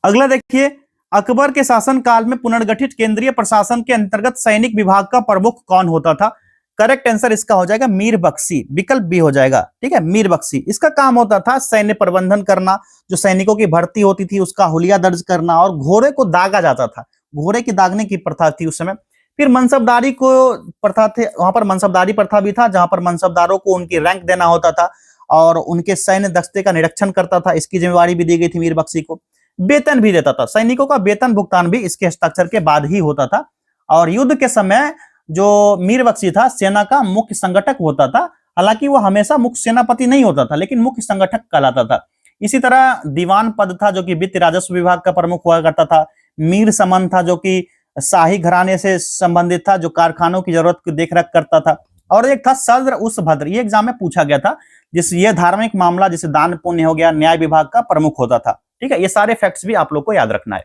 A: अगला देखिए, अकबर के शासन काल में पुनर्गठित केंद्रीय प्रशासन के अंतर्गत सैनिक विभाग का प्रमुख कौन होता था? करेक्ट आंसर इसका हो जाएगा मीर बख्शी। विकल्प बी हो जाएगा। ठीक है, मीर बख्शी। इसका काम होता था सैन्य प्रबंधन करना, जो सैनिकों की भर्ती होती थी उसका हुलिया दर्ज करना, और घोड़े को दागा जाता था। घोड़े की दागने की प्रथा थी उस समय। फिर मनसबदारी को प्रथा थे, वहां पर मनसबदारी प्रथा भी था, जहां पर मनसबदारों को उनकी रैंक देना होता था और उनके सैन्य दस्ते का निरीक्षण करता था। इसकी जिम्मेवारी भी दी गई थी मीर बख्शी को। वेतन भी देता था। सैनिकों का वेतन भुगतान भी इसके हस्ताक्षर के बाद ही होता था। और युद्ध के समय जो मीर बख्शी था, सेना का मुख्य संगठक होता था। हालांकि वो हमेशा मुख्य सेनापति नहीं होता था, लेकिन मुख्य संगठक कहलाता था। इसी तरह दीवान पद था, जो कि वित्त राजस्व विभाग का प्रमुख हुआ करता था। मीर समन था, जो कि शाही घराने से संबंधित था, जो कारखानों की जरूरत की देखरेख करता था। और एक था सद्र उस भद्र, ये एग्जाम में पूछा गया था, ये धार्मिक मामला जैसे दान पुण्य हो गया, न्याय विभाग का प्रमुख होता था। ठीक है, ये सारे फैक्ट्स भी आप लोग को याद रखना है।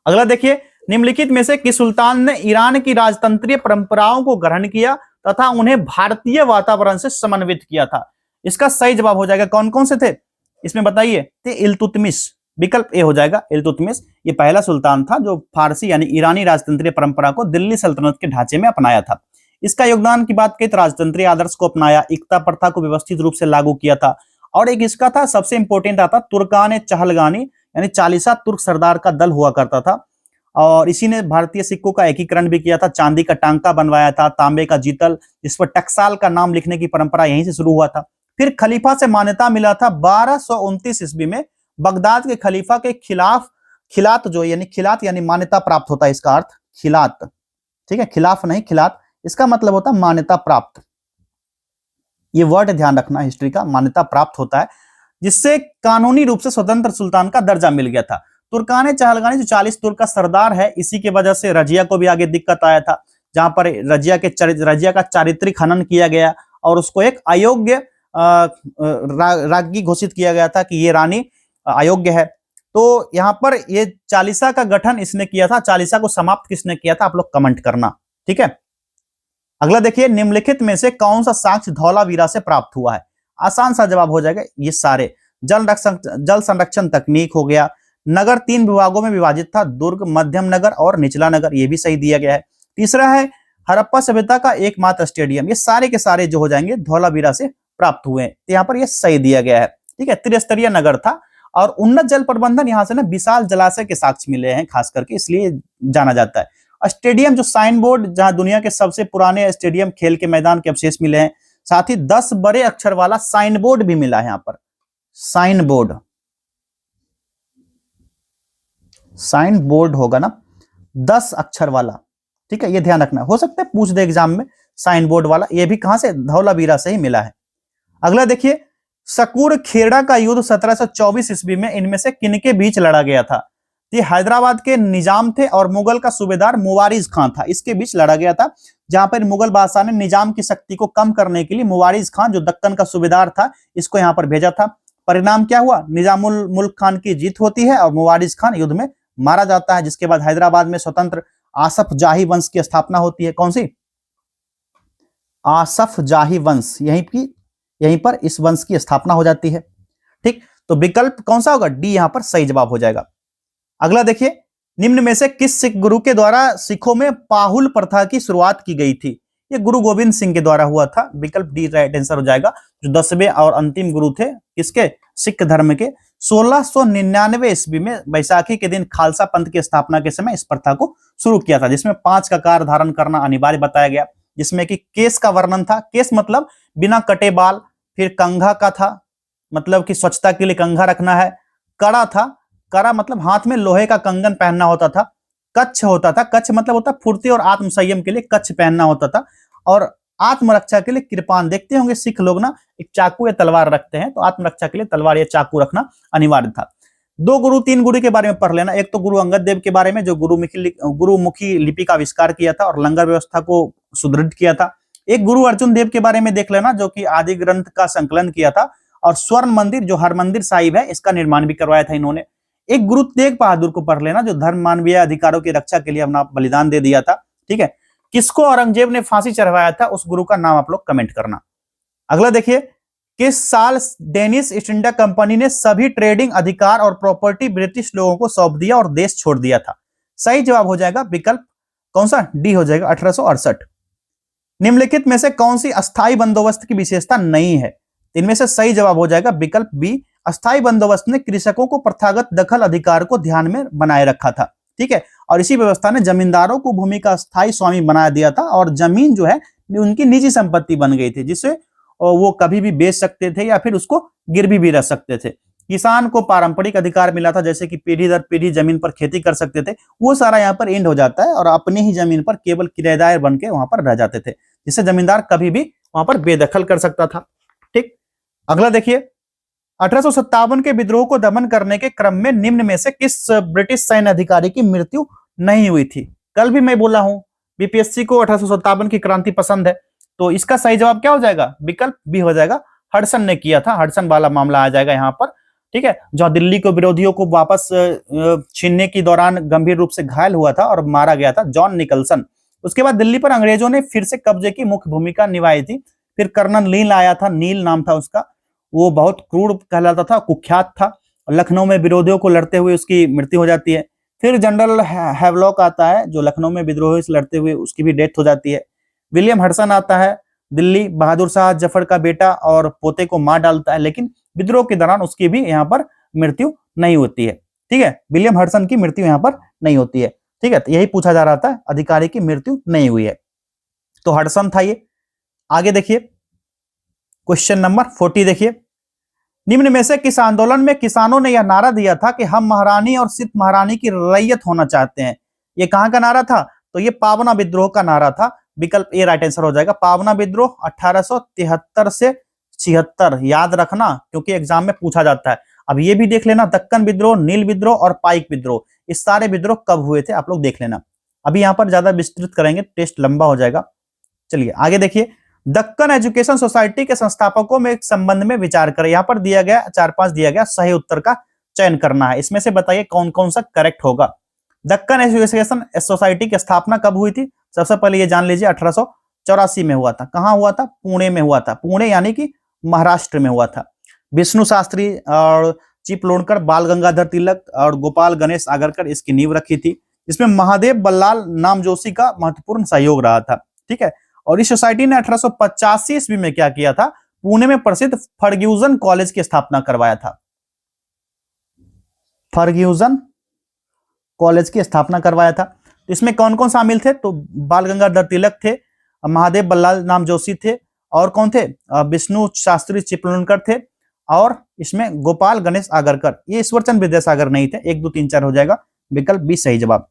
A: अगला देखिए, निम्नलिखित में से किस सुल्तान ने ईरान की राजतंत्रीय परंपराओं को ग्रहण किया तथा उन्हें भारतीय वातावरण से समन्वित किया था? इसका सही जवाब हो जाएगा। कौन कौन से थे इसमें बताइए? थे इल्तुतमिश। विकल्प ए हो जाएगा, इल्तुतमिश। ये पहला सुल्तान था जो फारसी यानी ईरानी राजतंत्रीय परंपरा को दिल्ली सल्तनत के ढांचे में अपनाया था। इसका योगदान की बात करें तो राजतंत्रीय आदर्श को अपनाया, एकता प्रथा को व्यवस्थित रूप से लागू किया था। और एक इसका था, सबसे इंपॉर्टेंट आता, तुर्कान चहलगानी, यानी 40 तुर्क सरदार का दल हुआ करता था। और इसी ने भारतीय सिक्कों का एकीकरण भी किया था, चांदी का टांका बनवाया था, तांबे का जीतल, जिस पर टकसाल का नाम लिखने की परंपरा यहीं से शुरू हुआ था। फिर खलीफा से मान्यता मिला था 1229 ईस्वी में, बगदाद के खलीफा के खिलाफ, खिलात जो यानी खिलात यानी मान्यता प्राप्त होता है, इसका अर्थ खिलात। ठीक है, खिलाफ नहीं, खिलात, इसका मतलब होता है मान्यता प्राप्त। ये वर्ड ध्यान रखना, हिस्ट्री का, मान्यता प्राप्त होता है, जिससे कानूनी रूप से स्वतंत्र सुल्तान का दर्जा मिल गया था। तुर्कान चहलगानी जो 40 तुर्क का सरदार है, इसी की वजह से रजिया को भी आगे दिक्कत आया था, जहां पर रजिया का चारित्रिक हनन किया गया और उसको एक अयोग्य राज्ञी घोषित किया गया था कि ये रानी अयोग्य है। तो यहाँ पर ये 40 का गठन इसने किया था। 40 को समाप्त किसने किया था? आप लोग कमेंट करना। ठीक है, अगला देखिए, निम्नलिखित में से कौन सा साक्ष्य धौलावीरा से प्राप्त हुआ है? आसान सा जवाब हो जाएगा ये सारे। जल संरक्षण तकनीक हो गया। नगर 3 विभागों में विभाजित था, दुर्ग, मध्यम नगर और निचला नगर, ये भी सही दिया गया है। तीसरा है हड़प्पा सभ्यता का एकमात्र स्टेडियम। ये सारे के सारे जो हो जाएंगे धौलावीरा से प्राप्त हुए, तो यहाँ पर ये सही दिया गया है। ठीक है, त्रिस्तरीय नगर था और उन्नत जल प्रबंधन, यहाँ से ना विशाल जलाशय के साक्ष्य मिले हैं खास करके, इसलिए जाना जाता है। स्टेडियम जो साइन बोर्ड, जहां दुनिया के सबसे पुराने स्टेडियम खेल के मैदान के अवशेष मिले हैं, साथ ही 10 बड़े अक्षर वाला साइन बोर्ड भी मिला है। यहाँ पर साइन बोर्ड होगा ना, 10 अक्षर वाला। ठीक है, ये ध्यान रखना, हो सकता है पूछ दे एग्जाम में, साइन बोर्ड वाला। ये भी कहां से? धौलावीरा से ही मिला है। अगला देखिए, सकूर खेड़ा का युद्ध 1724 ईस्वी में इनमें से किनके बीच लड़ा गया था? ये हैदराबाद के निजाम थे और मुगल का सूबेदार मुवारिज खान था, इसके बीच लड़ा गया था। जहां पर मुगल बादशाह ने निजाम की शक्ति को कम करने के लिए मुवारिज खान, जो दक्कन का सूबेदार था, इसको यहां पर भेजा था। परिणाम क्या हुआ? निजामुल मुल्क खान की जीत होती है और मुवारिज खान युद्ध में मारा जाता है, जिसके बाद हैदराबाद में स्वतंत्र आसफ जाही वंश की स्थापना होती है। कौन सी? आसफ जाही वंश, यहीं पर इस वंश की स्थापना हो जाती है। ठीक, तो विकल्प कौन सा होगा? डी यहां पर सही जवाब हो जाएगा। अगला देखिए, निम्न में से किस सिख गुरु के द्वारा सिखों में पाहुल प्रथा की शुरुआत की गई थी? ये गुरु गोविंद सिंह के द्वारा हुआ था। विकल्प डी राइट आंसर हो जाएगा, जो 10वें और अंतिम गुरु थे किसके? सिख धर्म के। 1699 ईस्वी में बैसाखी के दिन खालसा पंथ की स्थापना के समय इस प्रथा को शुरू किया था, जिसमें 5 का कार धारण करना अनिवार्य बताया गया, जिसमें कि केस का वर्णन था। केस मतलब बिना कटे बाल, फिर कंघा का था, मतलब कि स्वच्छता के लिए कंघा रखना है। कड़ा था, कड़ा मतलब हाथ में लोहे का कंगन पहनना होता था। कच्छ होता था, कच्छ मतलब होता फुर्ती और आत्मसंयम के लिए कच्छ पहनना होता था। और आत्मरक्षा के लिए कृपान, देखते होंगे सिख लोग ना एक चाकू या तलवार रखते हैं, तो आत्मरक्षा के लिए तलवार या चाकू रखना अनिवार्य था। दो गुरु, तीन गुरु के बारे में पढ़ लेना। एक तो गुरु अंगद देव के बारे में, जो गुरुमुखी लिपि का आविष्कार किया था और लंगर व्यवस्था को सुदृढ़ किया था। एक गुरु अर्जुन देव के बारे में देख लेना, जो कि आदि ग्रंथ का संकलन किया था और स्वर्ण मंदिर जो हरमंदिर साहिब है इसका निर्माण भी करवाया था इन्होंने। एक गुरु तेग बहादुर को पढ़ लेना, जो धर्म मानवीय अधिकारों की रक्षा के लिए अपना बलिदान दे दिया था। ठीक है, किसको औरंगजेब ने फांसी चढ़वाया था, उस गुरु का नाम आप लोग कमेंट करना। अगला देखिए, किस साल डेनिश ईस्ट इंडिया कंपनी ने सभी ट्रेडिंग अधिकार और प्रॉपर्टी ब्रिटिश लोगों को सौंप दिया और देश छोड़ दिया था? सही जवाब हो जाएगा विकल्प कौन सा, डी हो जाएगा 1868। निम्नलिखित में से कौन सी अस्थायी बंदोबस्त की विशेषता नहीं है? इनमें से सही जवाब हो जाएगा विकल्प बी, अस्थायी बंदोबस्त ने कृषकों को प्रथागत दखल अधिकार को ध्यान में बनाए रखा था। ठीक है, और इसी व्यवस्था ने जमींदारों को भूमि का अस्थायी स्वामी बना दिया था और जमीन जो है उनकी निजी संपत्ति बन गई थी, जिससे वो कभी भी बेच सकते थे या फिर उसको गिरवी भी रख सकते थे। किसान को पारंपरिक अधिकार मिला था, जैसे कि पीढ़ी दर पीढ़ी जमीन पर खेती कर सकते थे, वो सारा यहाँ पर एंड हो जाता है और अपनी ही जमीन पर केवल किराएदार बन के वहां पर रह जाते थे, जिससे जमींदार कभी भी वहां पर बेदखल कर सकता था। ठीक, अगला देखिए, 1857 के विद्रोह को दमन करने के क्रम में निम्न में से किस ब्रिटिश सैन्य अधिकारी की मृत्यु नहीं हुई थी? कल भी मैं बोला हूं बीपीएससी को 1857 की क्रांति पसंद है, तो इसका सही जवाब क्या हो जाएगा, विकल्प बी हो जाएगा, हडसन ने किया था। हडसन वाला मामला आ जाएगा यहाँ पर। ठीक है, जहां दिल्ली को विरोधियों को वापस छीनने के दौरान गंभीर रूप से घायल हुआ था और मारा गया था जॉन निकलसन। उसके बाद दिल्ली पर अंग्रेजों ने फिर से कब्जे की मुख्य भूमिका निभाई थी। फिर कर्नल नील आया था, नील नाम था उसका, वो बहुत क्रूर कहलाता था, कुख्यात था। लखनऊ में विरोधियों को लड़ते हुए उसकी मृत्यु हो जाती है। फिर जनरल हैवलॉक आता है, जो लखनऊ में विद्रोहियों से लड़ते हुए उसकी भी डेथ हो जाती है। विलियम हडसन आता है दिल्ली, बहादुर शाह जफर का बेटा, और पोते को मार डालता है, लेकिन विद्रोह के दौरान उसकी भी यहाँ पर मृत्यु नहीं होती है। ठीक है, विलियम हडसन की मृत्यु यहाँ पर नहीं होती है। ठीक है, तो यही पूछा जा रहा था, अधिकारी की मृत्यु नहीं हुई है, तो हडसन था ये। आगे देखिए, क्वेश्चन नंबर 40 देखिए, निम्न में से किस आंदोलन में किसानों ने यह नारा दिया था कि हम महारानी और सिर्फ महारानी की रैयत होना चाहते हैं? ये कहां का नारा था, तो ये पावना विद्रोह का नारा था। विकल्प ए राइट आंसर हो जाएगा। पावना विद्रोह 1873 से 76, याद रखना क्योंकि एग्जाम में पूछा जाता है। अब ये भी देख लेना, दक्कन विद्रोह, नील विद्रोह और पाइक विद्रोह, इस सारे विद्रोह कब हुए थे आप लोग देख लेना। अभी यहाँ पर ज्यादा विस्तृत करेंगे, टेस्ट लंबा हो जाएगा। चलिए आगे देखिए, दक्कन एजुकेशन सोसाइटी के संस्थापकों में एक संबंध में विचार करें। यहाँ पर दिया गया 4-5 दिया गया, सही उत्तर का चयन करना है। इसमें से बताइए कौन कौन सा करेक्ट होगा। दक्कन एजुकेशन सोसाइटी की स्थापना कब हुई थी? सबसे पहले ये जान लीजिए, 1884 में हुआ था। कहां हुआ था? पुणे में हुआ था। पुणे यानी कि महाराष्ट्र में हुआ था। विष्णु शास्त्री और चिपलूणकर, बाल गंगाधर तिलक और गोपाल गणेश आगरकर इसकी नींव रखी थी। इसमें महादेव बल्लाल नामजोशी का महत्वपूर्ण सहयोग रहा था। ठीक है, और इस सोसाइटी ने 1885 ईस्वी में क्या किया था, पुणे में प्रसिद्ध फर्ग्यूसन कॉलेज की स्थापना करवाया था। फर्ग्यूसन कॉलेज की स्थापना करवाया था। तो इसमें कौन कौन शामिल थे? तो बाल गंगाधर तिलक थे, महादेव बल्लाल नामजोशी थे, और कौन थे? विष्णु शास्त्री चिपलूणकर थे, और इसमें गोपाल गणेश आगरकर। ये ईश्वरचंद विद्यासागर नहीं थे। 1, 2, 3, 4 हो जाएगा, विकल्प बी सही जवाब।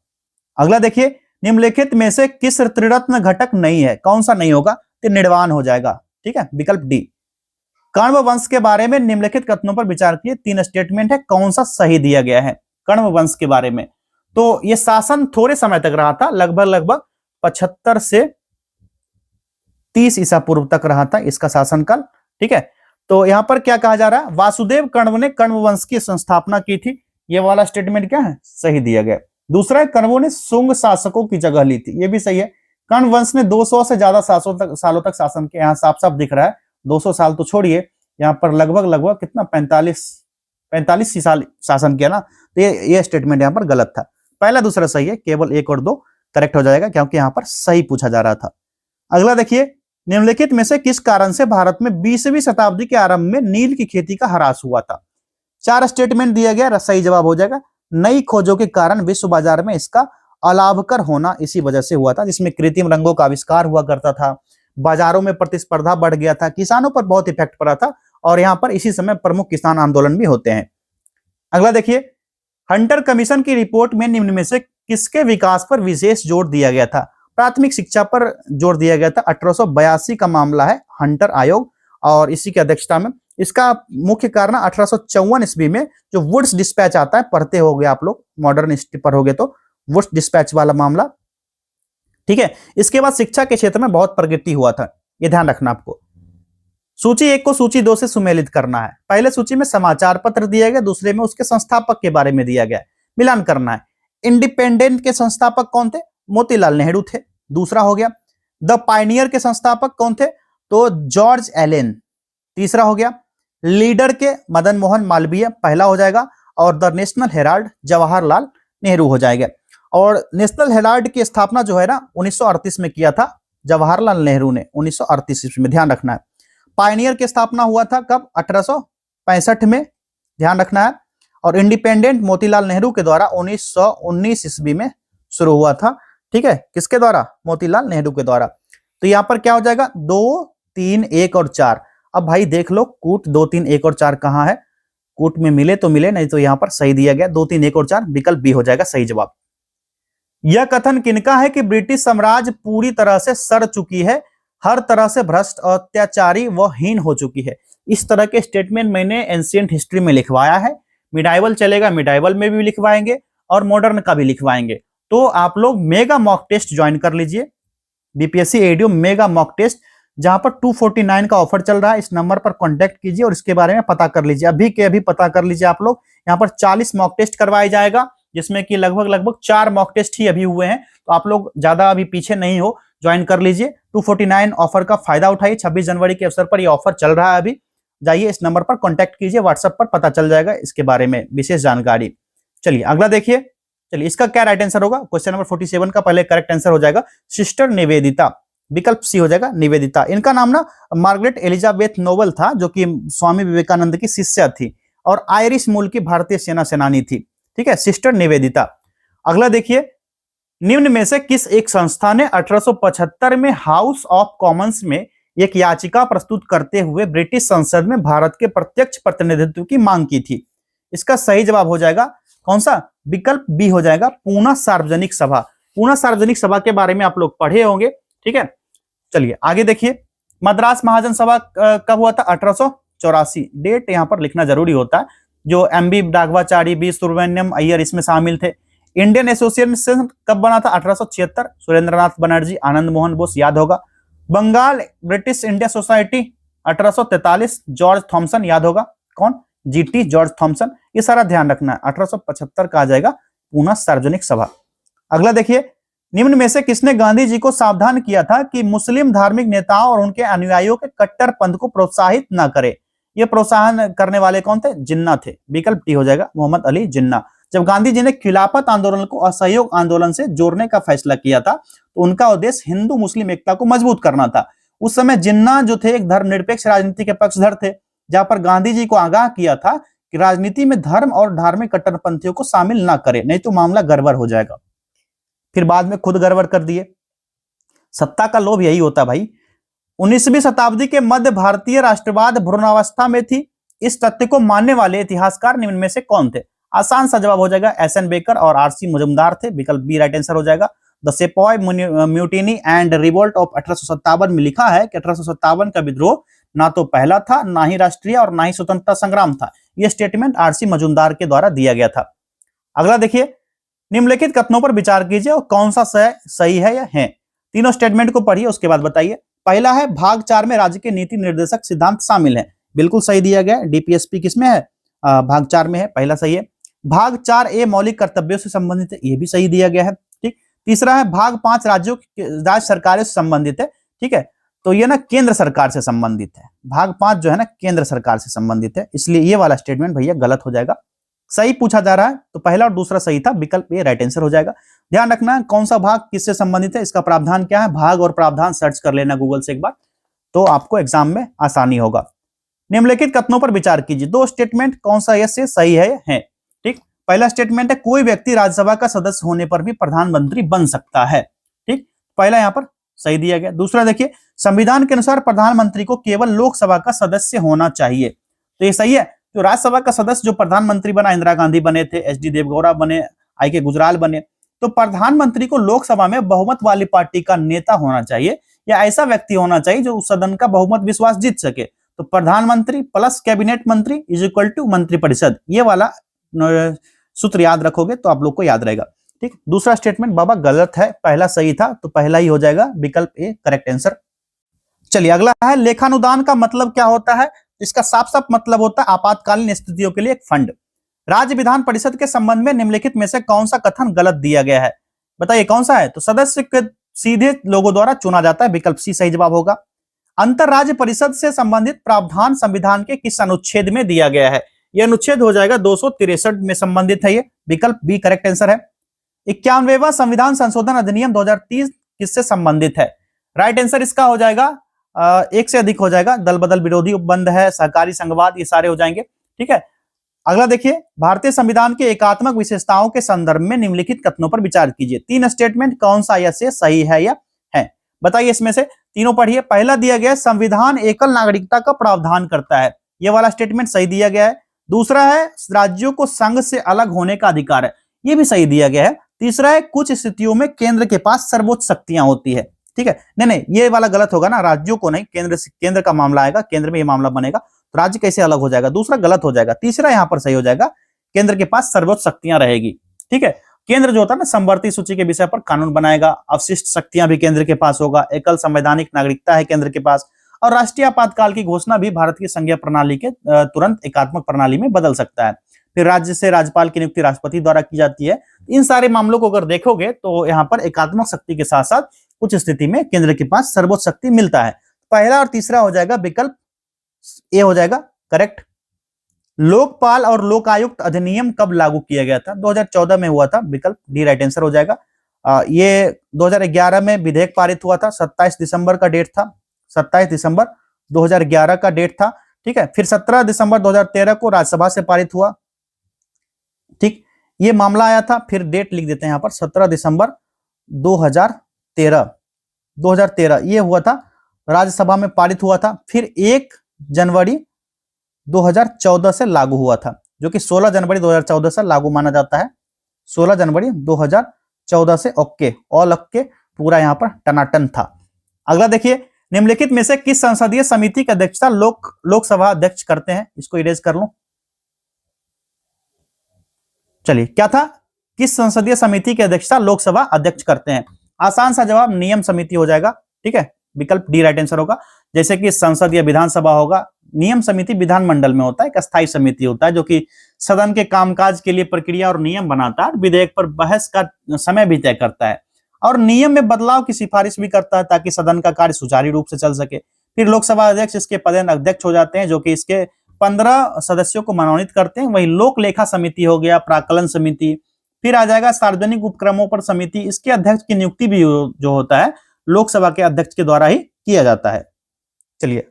A: अगला देखिए, निम्नलिखित में से किस त्रिरत्न घटक नहीं है? कौन सा नहीं होगा? तो निर्वाण हो जाएगा। ठीक है, विकल्प डी। कण्व वंश के बारे में निम्नलिखित कथनों पर विचार किए, 3 स्टेटमेंट है, कौन सा सही दिया गया है कण्व वंश के बारे में? तो यह शासन थोड़े समय तक रहा था, लगभग 75 से 30 ईसा पूर्व तक रहा था इसका शासनकाल। ठीक है, तो यहां पर क्या कहा जा रहा है, वासुदेव कण्व ने कण्व वंश की संस्थापना की थी। ये वाला स्टेटमेंट क्या है, सही दिया गया। दूसरा है, कण्वों ने शुंग शासकों की जगह ली थी, ये भी सही है। कण्व वंश ने 200 से ज्यादा सालों तक शासन किया। यहाँ साफ साफ दिख रहा है 200 साल तो छोड़िए, यहाँ पर लगभग कितना 45 साल शासन किया ना। तो ये स्टेटमेंट यहाँ पर गलत था। पहला दूसरा सही है, केवल 1 और 2 करेक्ट हो जाएगा, क्योंकि यहाँ पर सही पूछा जा रहा था। अगला देखिए, निम्नलिखित में से किस कारण से भारत में 20वीं शताब्दी के आरंभ में नील की खेती का ह्रास हुआ था? 4 स्टेटमेंट दिया गया, सही जवाब हो जाएगा। नई खोजों के कारण विश्व बाजार में इसका अलाभकर होना इसी वजह से हुआ था, जिसमें कृत्रिम रंगों का आविष्कार हुआ करता था, बाजारों में प्रतिस्पर्धा बढ़ गया था, किसानों पर बहुत इफेक्ट पड़ा था और यहाँ पर इसी समय प्रमुख किसान आंदोलन भी होते हैं। अगला देखिए, हंटर कमीशन की रिपोर्ट में निम्न में से किसके विकास पर विशेष जोर दिया गया था? प्राथमिक शिक्षा पर जोर दिया गया था। 1882 का मामला है, हंटर आयोग, और इसी की अध्यक्षता में। इसका मुख्य कारण 1854 ईस्वी में जो वुड्स डिस्पैच आता है, पढ़ते हो गए आप लोग, मॉडर्न हिस्ट्री पर हो गए तो, वुड्स डिस्पैच वाला मामला, ठीक है। इसके बाद शिक्षा के क्षेत्र में बहुत प्रगति हुआ था, ये ध्यान रखना आपको। सूची 1 को सूची 2 से सुमेलित करना है। पहले सूची में समाचार पत्र दिया गया, दूसरे में उसके संस्थापक के बारे में दिया गया, मिलान करना है। इंडिपेंडेंट के संस्थापक कौन थे? मोतीलाल नेहरू थे, दूसरा हो गया। द पायनियर के संस्थापक कौन थे? तो जॉर्ज एलेन, तीसरा हो गया। लीडर के मदन मोहन मालवीय, पहला हो जाएगा। और the national Herald Jawaharlal Nehru हो जाएगा। और नेशनल हेराल्ड की स्थापना जो है ना 1938 में किया था जवाहरलाल नेहरू ने, 1938 ईस्वी में, ध्यान रखना है। पायनियर की स्थापना हुआ था कब? 1865 में, ध्यान रखना है। और इंडिपेंडेंट मोतीलाल नेहरू के द्वारा 1919 ईस्वी में शुरू हुआ था, ठीक है। किसके द्वारा? मोतीलाल नेहरू के द्वारा। तो यहां पर क्या हो जाएगा? 2, 3, 1 और 4। अब भाई देख लो, कूट 2, 3, 1 और 4 कहां है? कूट में मिले तो मिले, नहीं तो यहां पर सही दिया गया 2, 3, 1 और 4, विकल्प बी हो जाएगा सही जवाब। यह कथन किनका है कि ब्रिटिश साम्राज्य पूरी तरह से सड़ चुकी है, हर तरह से भ्रष्ट, अत्याचारी व हीन हो चुकी है? इस तरह के स्टेटमेंट मैंने एंशिएंट हिस्ट्री में लिखवाया है। मिडाइवल चलेगा, मिडाइवल में भी लिखवाएंगे और मॉडर्न का भी लिखवाएंगे। तो आप लोग मेगा मॉक टेस्ट ज्वाइन कर लीजिए, BPSC ADO mega mock test, जहां पर 249 का ऑफर चल रहा है। इस नंबर पर कांटेक्ट कीजिए और इसके बारे में पता कर लीजिए, अभी के अभी पता कर लीजिए आप लोग। यहाँ पर 40 मॉक टेस्ट करवाया जाएगा, जिसमें कि लगभग 4 मॉक टेस्ट ही अभी हुए हैं। तो आप लोग ज्यादा अभी पीछे नहीं हो, ज्वाइन कर लीजिए। 249 ऑफर का फायदा उठाइए, 26 जनवरी के अवसर पर यह ऑफर चल रहा है अभी। जाइए इस नंबर पर कांटेक्ट कीजिए, व्हाट्सएप पर पता चल जाएगा इसके बारे में विशेष जानकारी। चलिए अगला देखिए। चलिए इसका क्या राइट आंसर होगा? क्वेश्चन नंबर 47 का पहले करेक्ट आंसर हो जाएगा सिस्टर निवेदिता, विकल्प सी हो जाएगा निवेदिता। इनका नाम ना मार्गरेट एलिजाबेथ नोबल था, जो कि स्वामी विवेकानंद की शिष्या थी और आयरिश मूल की भारतीय सेना सेनानी थी, ठीक है, सिस्टर निवेदिता। अगला देखिए, निम्न में से किस एक संस्था ने 1875 में हाउस ऑफ कॉमन्स में एक याचिका प्रस्तुत करते हुए ब्रिटिश संसद में भारत के प्रत्यक्ष प्रतिनिधित्व की मांग की थी? इसका सही जवाब हो जाएगा कौन सा? विकल्प बी हो जाएगा पूना सार्वजनिक सभा। पूना सार्वजनिक सभा के बारे में आप लोग पढ़े होंगे, ठीक है। चलिए आगे देखिए, मद्रास महाजन सभा कब हुआ था? 1884। डेट यहां पर लिखना जरूरी होता है। जो एमबी डागवाचारी, बी सुब्रमण्यम अय्यर इसमें शामिल थे। इंडियन एसोसिएशन कब बना था? 1876। सुरेंद्रनाथ बनर्जी, आनंद मोहन बोस, याद होगा। Bengal British India society 1843, George Thomson, याद होगा। कौन? GT George Thomson. ये सारा ध्यान रखना है। 1875 का आ जाएगा पूना सार्वजनिक सभा। अगला देखिए, निम्न में से किसने गांधी जी को सावधान किया था कि मुस्लिम धार्मिक नेताओं और उनके अनुयायियों के कट्टरपंथ को प्रोत्साहित न करे? ये प्रोत्साहन करने वाले कौन थे? जिन्ना थे, विकल्प डी हो जाएगा मोहम्मद अली जिन्ना। जब गांधी जी ने खिलाफत आंदोलन को असहयोग आंदोलन से जोड़ने का फैसला किया था, तो उनका उद्देश्य हिंदू मुस्लिम एकता को मजबूत करना था। उस समय जिन्ना जो थे एक धर्मनिरपेक्ष राजनीति के पक्षधर थे, जहां पर गांधी जी को आगाह किया था कि राजनीति में धर्म और धार्मिक कट्टरपंथियों को शामिल ना करे, नहीं तो मामला गड़बड़ हो जाएगा। फिर बाद में खुद गड़बड़ कर दिए। सत्ता का लोभ यही होता भाई। 19वीं शताब्दी के मध्य भारतीय राष्ट्रवाद भ्रूणावस्था में थी। इस तथ्य को मानने वाले इतिहासकार निम्न में से कौन थे? आसान सा जवाब हो जाएगा एस एन बेकर और आरसी मजुमदार थे, विकल्प बी राइट आंसर हो जाएगा। The sepoy mutiny and revolt of 1857 में लिखा है कि 1857 का विद्रोह ना तो पहला था, ना ही राष्ट्रीय और ना ही स्वतंत्रता संग्राम था। यह स्टेटमेंट आरसी मजुमदार के द्वारा दिया गया था। अगला देखिए, निम्नलिखित कथनों पर विचार कीजिए और कौन सा सही है या है। तीनों स्टेटमेंट को पढ़िए, उसके बाद बताइए। पहला है भाग 4 में राज्य के नीति निर्देशक सिद्धांत शामिल है, बिल्कुल सही दिया गया है। डीपीएसपी किसमें है? भाग 4 में है, पहला सही है। भाग 4A मौलिक कर्तव्यों से संबंधित है, यह भी सही दिया गया है, ठीक। तीसरा है भाग 5 राज्य सरकारों से संबंधित है, ठीक है। तो ये ना केंद्र सरकार से संबंधित है। भाग 5 जो है ना केंद्र सरकार से संबंधित है, इसलिए ये वाला स्टेटमेंट भैया गलत हो जाएगा। सही पूछा जा रहा है तो पहला और दूसरा सही था, विकल्प ए राइट आंसर हो जाएगा। ध्यान रखना है कौन सा भाग किससे संबंधित है, इसका प्रावधान क्या है। भाग और प्रावधान सर्च कर लेना गूगल से एक बार, तो आपको एग्जाम में आसानी होगा। निम्नलिखित कथनों पर विचार कीजिए। दो स्टेटमेंट कौन सा इससे सही है, ठीक। पहला स्टेटमेंट है कोई व्यक्ति राज्यसभा का सदस्य होने पर भी प्रधानमंत्री बन सकता है, ठीक। पहला यहां पर सही दिया गया। दूसरा देखिए, संविधान के अनुसार प्रधानमंत्री को केवल लोकसभा का सदस्य होना चाहिए, तो ये सही है। तो राज्यसभा का सदस्य जो प्रधानमंत्री बना, इंदिरा गांधी बने थे, एच डी देवगौड़ा बने, आई के गुजराल बने। तो प्रधानमंत्री को लोकसभा में बहुमत वाली पार्टी का नेता होना चाहिए या ऐसा व्यक्ति होना चाहिए जो उस सदन का बहुमत विश्वास जीत सके। तो प्रधानमंत्री प्लस कैबिनेट मंत्री इज इक्वल टू मंत्रिपरिषद, ये वाला सूत्र याद रखोगे तो आप लोग को याद रहेगा। ठीक, दूसरा स्टेटमेंट बाबा गलत है, पहला सही था, तो पहला ही हो जाएगा, विकल्प ए करेक्ट आंसर। चलिए अगला है, लेखानुदान का मतलब क्या होता है? इसका साफ साफ मतलब होता है आपातकालीन स्थितियों के लिए एक फंड। राज्य विधान परिषद के संबंध में निम्नलिखित में से कौन सा कथन गलत दिया गया है? बताइए कौन सा है? तो सदस्य के सीधे लोगों द्वारा चुना जाता है, विकल्प सी सही जवाब होगा। अंतर राज्य परिषद से संबंधित प्रावधान संविधान के किस अनुच्छेद में दिया गया है? यह अनुच्छेद हो जाएगा 263 में संबंधित है, ये विकल्प बी करेक्ट आंसर है। 91वां संविधान संशोधन अधिनियम 2030 किससे संबंधित है? राइट आंसर इसका हो जाएगा एक से अधिक हो जाएगा, दल बदल विरोधी उपबंध है, सहकारी संघवाद, ये सारे हो जाएंगे। ठीक है, अगला देखिए, भारतीय संविधान के एकात्मक विशेषताओं के संदर्भ में निम्नलिखित कथनों पर विचार कीजिए। 3 स्टेटमेंट कौन सा या से सही है या है? बताइए इसमें से तीनों पढ़िए। पहला दिया गया संविधान एकल नागरिकता का प्रावधान करता है, ये वाला स्टेटमेंट सही दिया गया है। दूसरा है राज्यों को संघ से अलग होने का अधिकार है, ये भी सही दिया गया है। तीसरा है कुछ स्थितियों में केंद्र के पास सर्वोच्च शक्तियां होती है। ठीक है, नहीं ये वाला गलत होगा ना, राज्यों को नहीं, केंद्र का मामला आएगा, केंद्र में ये मामला बनेगा, तो राज्य कैसे अलग हो जाएगा? दूसरा गलत हो जाएगा, तीसरा यहां पर सही हो जाएगा, केंद्र के पास सर्वोच्च शक्तियां रहेगी। ठीक है, केंद्र जो होता है ना, समवर्ती सूची के विषय पर कानून बनाएगा, अवशिष्ट शक्तियां भी केंद्र के पास होगा, एकल संवैधानिक नागरिकता है केंद्र के पास, और राष्ट्रीय आपातकाल की घोषणा भी भारत की संघीय प्रणाली के तुरंत एकात्मक प्रणाली में बदल सकता है। फिर राज्य से राज्यपाल की नियुक्ति राष्ट्रपति द्वारा की जाती है। इन सारे मामलों को अगर देखोगे तो यहाँ पर एकात्मक शक्ति के साथ साथ कुछ स्थिति में केंद्र के पास सर्वोच्च शक्ति मिलता है। पहला और तीसरा हो जाएगा, विकल्प ए हो जाएगा करेक्ट। लोकपाल और लोकायुक्त अधिनियम कब लागू किया गया था? 2014 में हुआ था, विकल्प डी राइट आंसर हो जाएगा। ये 2011 में विधेयक पारित हुआ था, 27 दिसंबर का डेट था, 27 दिसंबर 2011 का डेट था। ठीक है, फिर 17 दिसंबर 2013 को राज्यसभा से पारित हुआ। ठीक, ये मामला आया था, फिर डेट लिख देते हैं यहां पर, 17 दिसंबर 2013 ये हुआ था, राज्यसभा में पारित हुआ था। फिर 1 जनवरी 2014 से लागू हुआ था, जो कि 16 जनवरी 2014 से लागू माना जाता है। 16 जनवरी 2014 से ओके, ऑल ओके, पूरा यहां पर टनाटन था। अगला देखिए, निम्नलिखित में से किस संसदीय समिति की अध्यक्षता लोकसभा अध्यक्ष करते हैं? इसको इरेज कर लो। चलिए क्या था? किस संसदीय समिति की अध्यक्षता लोकसभा अध्यक्ष करते हैं? आसान सा जवाब नियम समिति हो जाएगा। ठीक है, विकल्प डी राइट आंसर होगा। जैसे कि संसद या विधानसभा होगा, नियम समिति विधानमंडल में होता है, एक अस्थायी समिति होता है जो कि सदन के कामकाज के लिए प्रक्रिया और नियम बनाता है, विधेयक पर बहस का समय भी तय करता है और नियम में बदलाव की सिफारिश भी करता है ताकि सदन का कार्य सुचारू रूप से चल सके। फिर लोकसभा अध्यक्ष इसके पदेन अध्यक्ष हो जाते हैं, जो कि इसके 15 सदस्यों को मनोनीत करते हैं। वही लोक लेखा समिति हो गया, प्राक्कलन समिति, फिर आ जाएगा सार्वजनिक उपक्रमों पर समिति। इसके अध्यक्ष की नियुक्ति भी जो होता है लोकसभा के अध्यक्ष के द्वारा ही किया जाता है। चलिए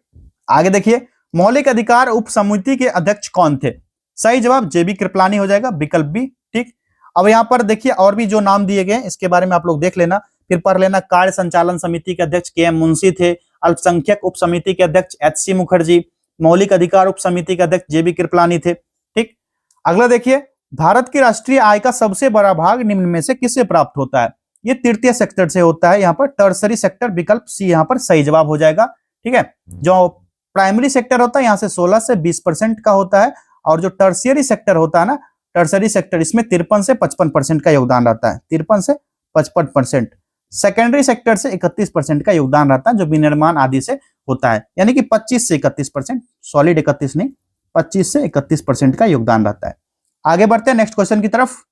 A: आगे देखिए, मौलिक अधिकार उप समिति के अध्यक्ष कौन थे? सही जवाब जेबी कृपलानी हो जाएगा, विकल्प बी। ठीक, अब यहां पर देखिए और भी जो नाम दिए गए इसके बारे में आप लोग देख लेना, फिर पढ़ लेना। कार्य संचालन समिति के अध्यक्ष के एम मुंशी थे, अल्पसंख्यक उप समिति के अध्यक्ष एच.सी. मुखर्जी, मौलिक अधिकार उप समिति के अध्यक्ष जेबी कृपलानी थे। ठीक, अगला देखिए, भारत की राष्ट्रीय आय का सबसे बड़ा भाग निम्न में से किससे प्राप्त होता है? ये तृतीय सेक्टर से होता है, यहाँ पर टर्सरी सेक्टर, विकल्प सी यहाँ पर सही जवाब हो जाएगा। ठीक है, जो प्राइमरी सेक्टर होता है यहाँ से 16 से 20% का होता है, और जो टर्शियरी सेक्टर होता है ना, टर्सरी सेक्टर, इसमें 53 से 55% का योगदान रहता है, 53 से 55%। सेकेंडरी सेक्टर से 31% का योगदान रहता है, जो विनिर्माण आदि से होता है, यानी कि 25 से 31%, सॉलिड 31 नहीं, 25 से 31% का योगदान रहता है। आगे बढ़ते हैं नेक्स्ट क्वेश्चन की तरफ।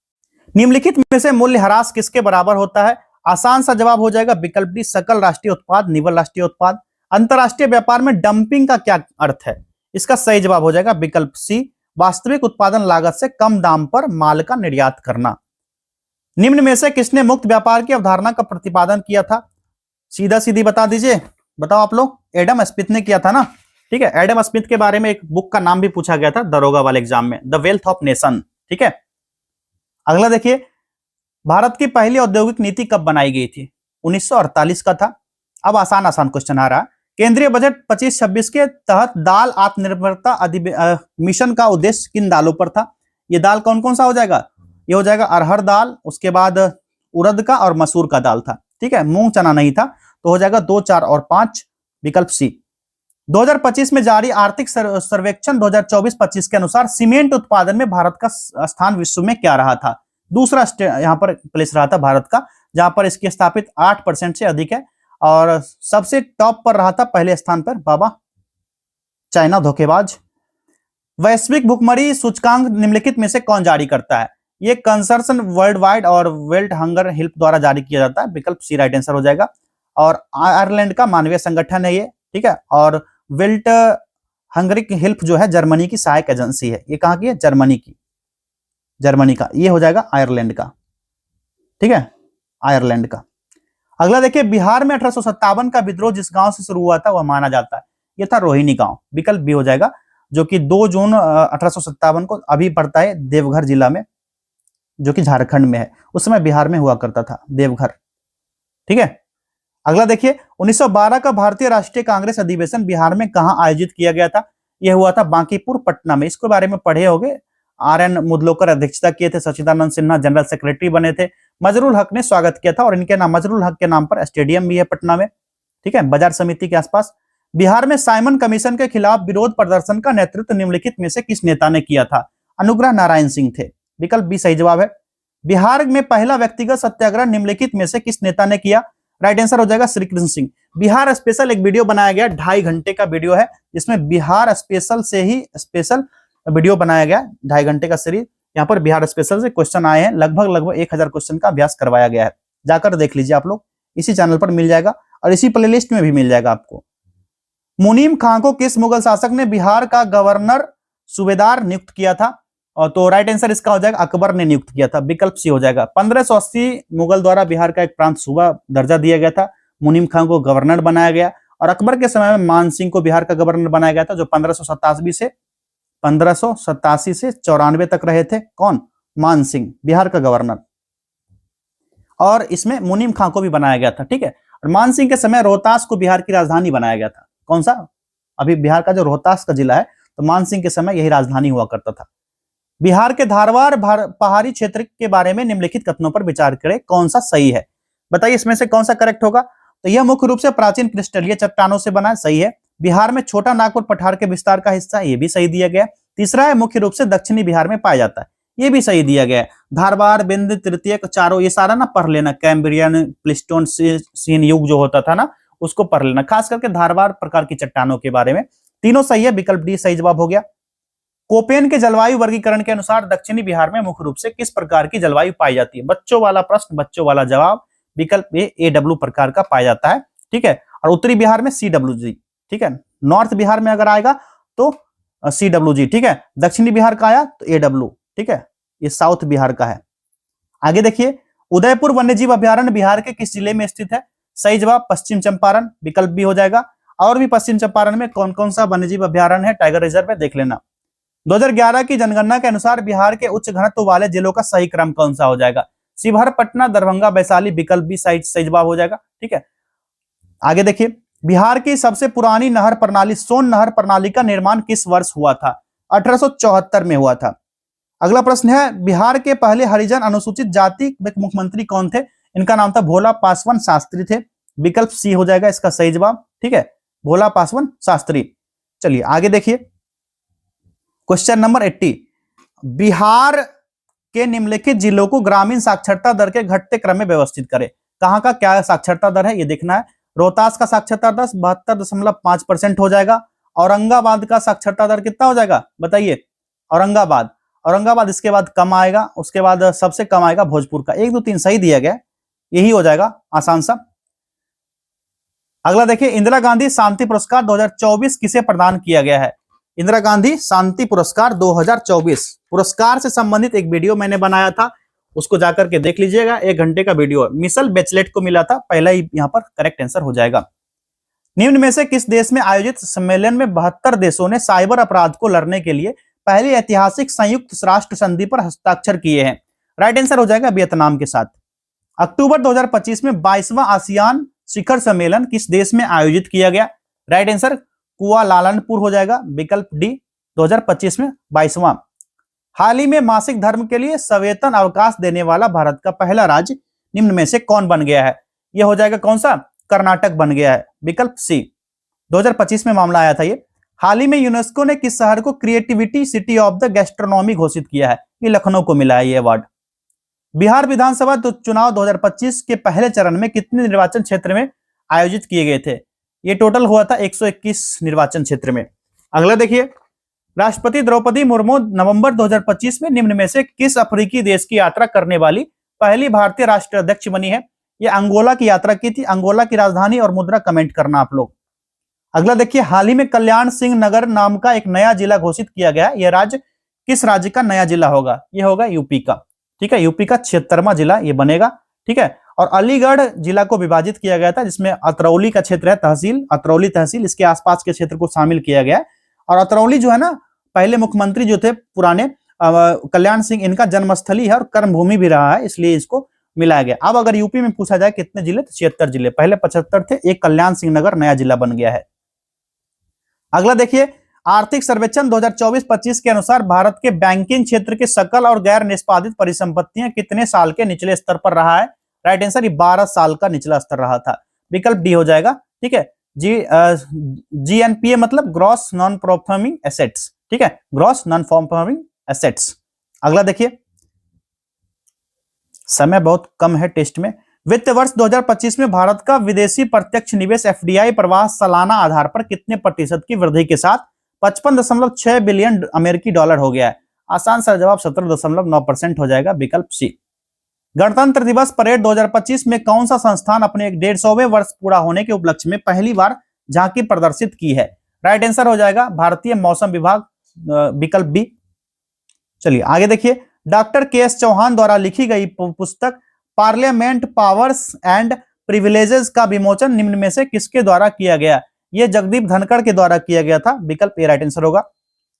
A: निम्नलिखित में से मूल्य ह्रास किसके बराबर होता है? आसान सा जवाब हो जाएगा, विकल्प डी सकल राष्ट्रीय उत्पाद, निवल राष्ट्रीय उत्पाद। अंतरराष्ट्रीय व्यापार में डंपिंग का क्या अर्थ है? इसका सही जवाब हो जाएगा, विकल्प सी वास्तविक उत्पादन लागत से कम दाम पर माल का निर्यात करना। निम्न में से किसने मुक्त व्यापार की अवधारणा का प्रतिपादन किया था? सीधा सीधी बता दीजिए, बताओ आप लोग। एडम स्मिथ ने किया था ना। ठीक है, एडम स्मिथ के बारे में एक बुक का नाम भी पूछा गया था दरोगा वाले एग्जाम में, द वेल्थ ऑफ नेशन। ठीक है, अगला देखिए, भारत की पहली औद्योगिक नीति कब बनाई गई थी? 1948 का था। अब आसान आसान क्वेश्चन आ रहा है। केंद्रीय बजट 25-26 के तहत दाल आत्मनिर्भरता मिशन का उद्देश्य किन दालों पर था? ये दाल कौन कौन सा हो जाएगा? ये हो जाएगा अरहर दाल, उसके बाद उड़द का और मसूर का दाल था। ठीक है, मूंग चना नहीं था, तो हो जाएगा 2, 4 और 5, विकल्प सी। 2025 में जारी आर्थिक सर्वेक्षण 2024-25 के अनुसार सीमेंट उत्पादन में भारत का स्थान विश्व में क्या रहा था? दूसरा यहाँ पर प्लेस रहा था भारत का, जहां पर इसकी स्थापित 8% से अधिक है, और सबसे टॉप पर रहा था पहले स्थान पर बाबा चाइना, धोखेबाज। वैश्विक भुखमरी सूचकांक निम्नलिखित में से कौन जारी करता है? ये कंसर्शन वर्ल्ड वाइड और वर्ल्ड हंगर हेल्प द्वारा जारी किया जाता है, विकल्प सी राइट आंसर हो जाएगा। और आयरलैंड का मानवीय संगठन है ये, ठीक है। और वेल्ट हंगरिक हेल्प जो है जर्मनी की सहायक एजेंसी है। ये कहां की है? जर्मनी की, जर्मनी का। ये हो जाएगा आयरलैंड का, ठीक है, आयरलैंड का। अगला देखिए, बिहार में 1857 का विद्रोह जिस गांव से शुरू हुआ था वह माना जाता है, ये था रोहिणी गांव, विकल्प बी हो जाएगा, जो कि 2 जून 1857 को अभी पड़ता है देवघर जिला में, जो कि झारखंड में है। उस समय बिहार में हुआ करता था देवघर, ठीक है। अगला देखिए, 1912 का भारतीय राष्ट्रीय कांग्रेस अधिवेशन बिहार में कहां आयोजित किया गया था? यह हुआ था बांकीपुर, पटना में। इसके बारे में पढ़े होंगे। आर.एन. मुदलोकर अध्यक्षता किए थे, सच्चिदानंद सिन्हा जनरल सेक्रेटरी बने थे, मजरूल हक ने स्वागत किया था, और इनके नाम, मजरूल हक के नाम पर स्टेडियम भी है पटना में, ठीक है, बाजार समिति के आसपास। बिहार में साइमन कमीशन के खिलाफ विरोध प्रदर्शन का नेतृत्व निम्नलिखित में से किस नेता ने किया था? अनुग्रह नारायण सिंह थे, विकल्प बी सही जवाब है। बिहार में पहला व्यक्तिगत सत्याग्रह निम्नलिखित में से किस नेता ने किया? राइट आंसर हो जाएगा श्री कृष्ण सिंह। बिहार स्पेशल एक वीडियो बनाया गया, 2.5 घंटे का वीडियो है, जिसमें बिहार स्पेशल से ही स्पेशल वीडियो बनाया गया, 2.5 घंटे का सीरीज। यहाँ पर बिहार स्पेशल से क्वेश्चन आए हैं, लगभग 1000 क्वेश्चन का अभ्यास करवाया गया है। जाकर देख लीजिए आप लोग, इसी चैनल पर मिल जाएगा और इसी प्लेलिस्ट में भी मिल जाएगा आपको। मुनीम खां को किस मुगल शासक ने बिहार का गवर्नर सूबेदार नियुक्त किया था? और तो राइट आंसर इसका हो जाएगा अकबर ने नियुक्त किया था, विकल्प सी हो जाएगा। 1580 मुगल द्वारा बिहार का एक प्रांत सूबा दर्जा दिया गया था, मुनीम खां को गवर्नर बनाया गया, और अकबर के समय में मान सिंह को बिहार का गवर्नर बनाया गया था, जो 1587 से 94 तक रहे थे। कौन? मान सिंह, बिहार का गवर्नर। और इसमें मुनीम खां को भी बनाया गया था, ठीक है। और मान सिंह के समय रोहतास को बिहार की राजधानी बनाया गया था। कौन सा? अभी बिहार का जो रोहतास का जिला है, तो मान सिंह के समय यही राजधानी हुआ करता था। बिहार के धारवाड़ पहाड़ी क्षेत्र के बारे में निम्नलिखित कथनों पर विचार करें, कौन सा सही है? बताइए इसमें से कौन सा करेक्ट होगा? तो यह मुख्य रूप से प्राचीन क्रिस्टलीय चट्टानों से बना है, सही है। बिहार में छोटा नागपुर पठार के विस्तार का हिस्सा, ये भी सही दिया गया। तीसरा है, मुख्य रूप से दक्षिणी बिहार में पाया जाता है, ये भी सही दिया गया है। धारवाड़, बिंद, तृतीयक, चारों, ये सारा ना पढ़ लेना, कैम्ब्रियन, प्लेस्टोसीन युग जो होता था ना, उसको पढ़ लेना, खास करके धारवाड़ प्रकार की चट्टानों के बारे में। तीनों सही है, विकल्प डी सही जवाब हो गया। कोपेन के जलवायु वर्गीकरण के अनुसार दक्षिणी बिहार में मुख्य रूप से किस प्रकार की जलवायु पाई जाती है? बच्चों वाला प्रश्न, बच्चों वाला जवाब, विकल्प ए AW प्रकार का पाया जाता है, ठीक है। और उत्तरी बिहार में CWG, ठीक है। नॉर्थ बिहार में अगर आएगा तो CWG, ठीक है। दक्षिणी बिहार का आया तो AW, ठीक है। ये साउथ बिहार का है। आगे देखिए, उदयपुर वन्यजीव अभ्यारण्य बिहार के किस जिले में स्थित है? सही जवाब पश्चिम चंपारण, विकल्प भी हो जाएगा। और भी पश्चिम चंपारण में कौन कौन सा वन्यजीव अभ्यारण्य है, टाइगर रिजर्व है, देख लेना। 2011 की जनगणना के अनुसार बिहार के उच्च घनत्व वाले जिलों का सही क्रम कौन सा हो जाएगा? शिवहर, पटना, दरभंगा, वैशाली, विकल्प भी सही जवाब हो जाएगा, ठीक है। आगे देखिए, बिहार की सबसे पुरानी नहर प्रणाली सोन नहर प्रणाली का निर्माण किस वर्ष हुआ था? 1874 में हुआ था। अगला प्रश्न है, बिहार के पहले हरिजन अनुसूचित जाति मुख्यमंत्री कौन थे? इनका नाम था भोला पासवान शास्त्री थे, विकल्प सी हो जाएगा इसका सही जवाब, ठीक है, भोला पासवान शास्त्री। चलिए आगे देखिए, क्वेश्चन नंबर 80, बिहार के निम्नलिखित जिलों को ग्रामीण साक्षरता दर के घटते क्रम में व्यवस्थित करें। कहां का क्या साक्षरता दर है ये देखना है। रोहतास का साक्षरता दर 72.5% हो जाएगा। औरंगाबाद का साक्षरता दर कितना हो जाएगा बताइए? औरंगाबाद इसके बाद कम आएगा, उसके बाद सबसे कम आएगा भोजपुर का। 1, 2, 3 सही दिया गया, यही हो जाएगा आसान सा। अगला देखिए, इंदिरा गांधी शांति पुरस्कार 2024 किसे प्रदान किया गया है? इंदिरा गांधी शांति पुरस्कार 2024 पुरस्कार से संबंधित एक वीडियो मैंने बनाया था, उसको जाकर के देख लीजिएगा, 1 घंटे का वीडियो। मिशेल बेचलेट को मिला था, पहला ही यहाँ पर करेक्ट आंसर हो जाएगा। निम्न में से किस देश में आयोजित सम्मेलन में 72 देशों ने साइबर अपराध को लड़ने के लिए पहली ऐतिहासिक संयुक्त राष्ट्र संधि पर हस्ताक्षर किए हैं? राइट आंसर हो जाएगा वियतनाम के साथ। अक्टूबर 2025 में 22वां आसियान शिखर सम्मेलन किस देश में आयोजित किया गया? राइट आंसर कुआलालंपुर हो जाएगा, विकल्प डी 2025 में 22वां। हाल ही में मासिक धर्म के लिए सवेतन अवकाश देने वाला भारत का पहला राज्य निम्न में से कौन बन गया है? यह हो जाएगा कौन सा? कर्नाटक बन गया है, विकल्प सी। 2025 में मामला आया था ये। हाल ही में यूनेस्को ने किस शहर को creativity city of the gastronomy घोषित किया है? ये लखनऊ को मिला है ये अवार्ड। बिहार विधानसभा चुनाव 2025 के पहले चरण में कितने निर्वाचन क्षेत्र में आयोजित किए गए थे? ये टोटल हुआ था 121 निर्वाचन क्षेत्र में। अगला देखिए, राष्ट्रपति द्रौपदी मुर्मू नवंबर 2025 में निम्न में से किस अफ्रीकी देश की यात्रा करने वाली पहली भारतीय राष्ट्राध्यक्ष बनी है? ये अंगोला की यात्रा की थी। अंगोला की राजधानी और मुद्रा कमेंट करना आप लोग। अगला देखिए, हाल ही में कल्याण सिंह नगर नाम का एक नया जिला घोषित किया गया। यह राज्य किस राज्य का नया जिला होगा? यह होगा यूपी का। ठीक है, यूपी का 76वां जिला ये बनेगा। ठीक है, और अलीगढ़ जिला को विभाजित किया गया था, जिसमें अतरौली का क्षेत्र है, तहसील अतरौली तहसील, इसके आसपास के क्षेत्र को शामिल किया गया है। और अतरौली जो है ना, पहले मुख्यमंत्री जो थे पुराने कल्याण सिंह, इनका जन्मस्थली है और कर्मभूमि भी रहा है, इसलिए इसको मिलाया गया। अब अगर यूपी में पूछा जाए कितने जिले, तो 76 जिले। पहले 75 थे, एक कल्याण सिंह नगर नया जिला बन गया है। अगला देखिए, आर्थिक सर्वेक्षण 2024-25 के अनुसार भारत के बैंकिंग क्षेत्र के सकल और गैर निष्पादित परिसंपत्तियां कितने साल के निचले स्तर पर रहा है? राइट आंसर ये 12 साल का निचला स्तर रहा था, विकल्प डी हो जाएगा। ठीक है, जीएनपीए मतलब ग्रॉस नॉन परफॉर्मिंग एसेट्स। ठीक है, ग्रॉस नॉन परफॉर्मिंग एसेट्स। अगला देखिए, समय बहुत कम है टेस्ट में। वित्त वर्ष 2025 में भारत का विदेशी प्रत्यक्ष निवेश एफडीआई प्रवाह सालाना आधार पर कितने प्रतिशत की वृद्धि के साथ 55.6 बिलियन अमेरिकी डॉलर हो गया है? आसान सा जवाब 17.9% हो जाएगा, विकल्प सी। गणतंत्र दिवस परेड 2025 में कौन सा संस्थान अपने 150वें वर्ष पूरा होने के उपलक्ष्य में पहली बार झांकी प्रदर्शित की है? राइट आंसर हो जाएगा भारतीय मौसम विभाग, विकल्प बी। चलिए आगे देखिए, डॉक्टर के.एस. चौहान द्वारा लिखी गई पुस्तक पार्लियामेंट पावर्स एंड प्रिविलेजेस का विमोचन निम्न में से किसके द्वारा किया गया? यह जगदीप धनखड़ के द्वारा किया गया था, विकल्प ए राइट आंसर होगा।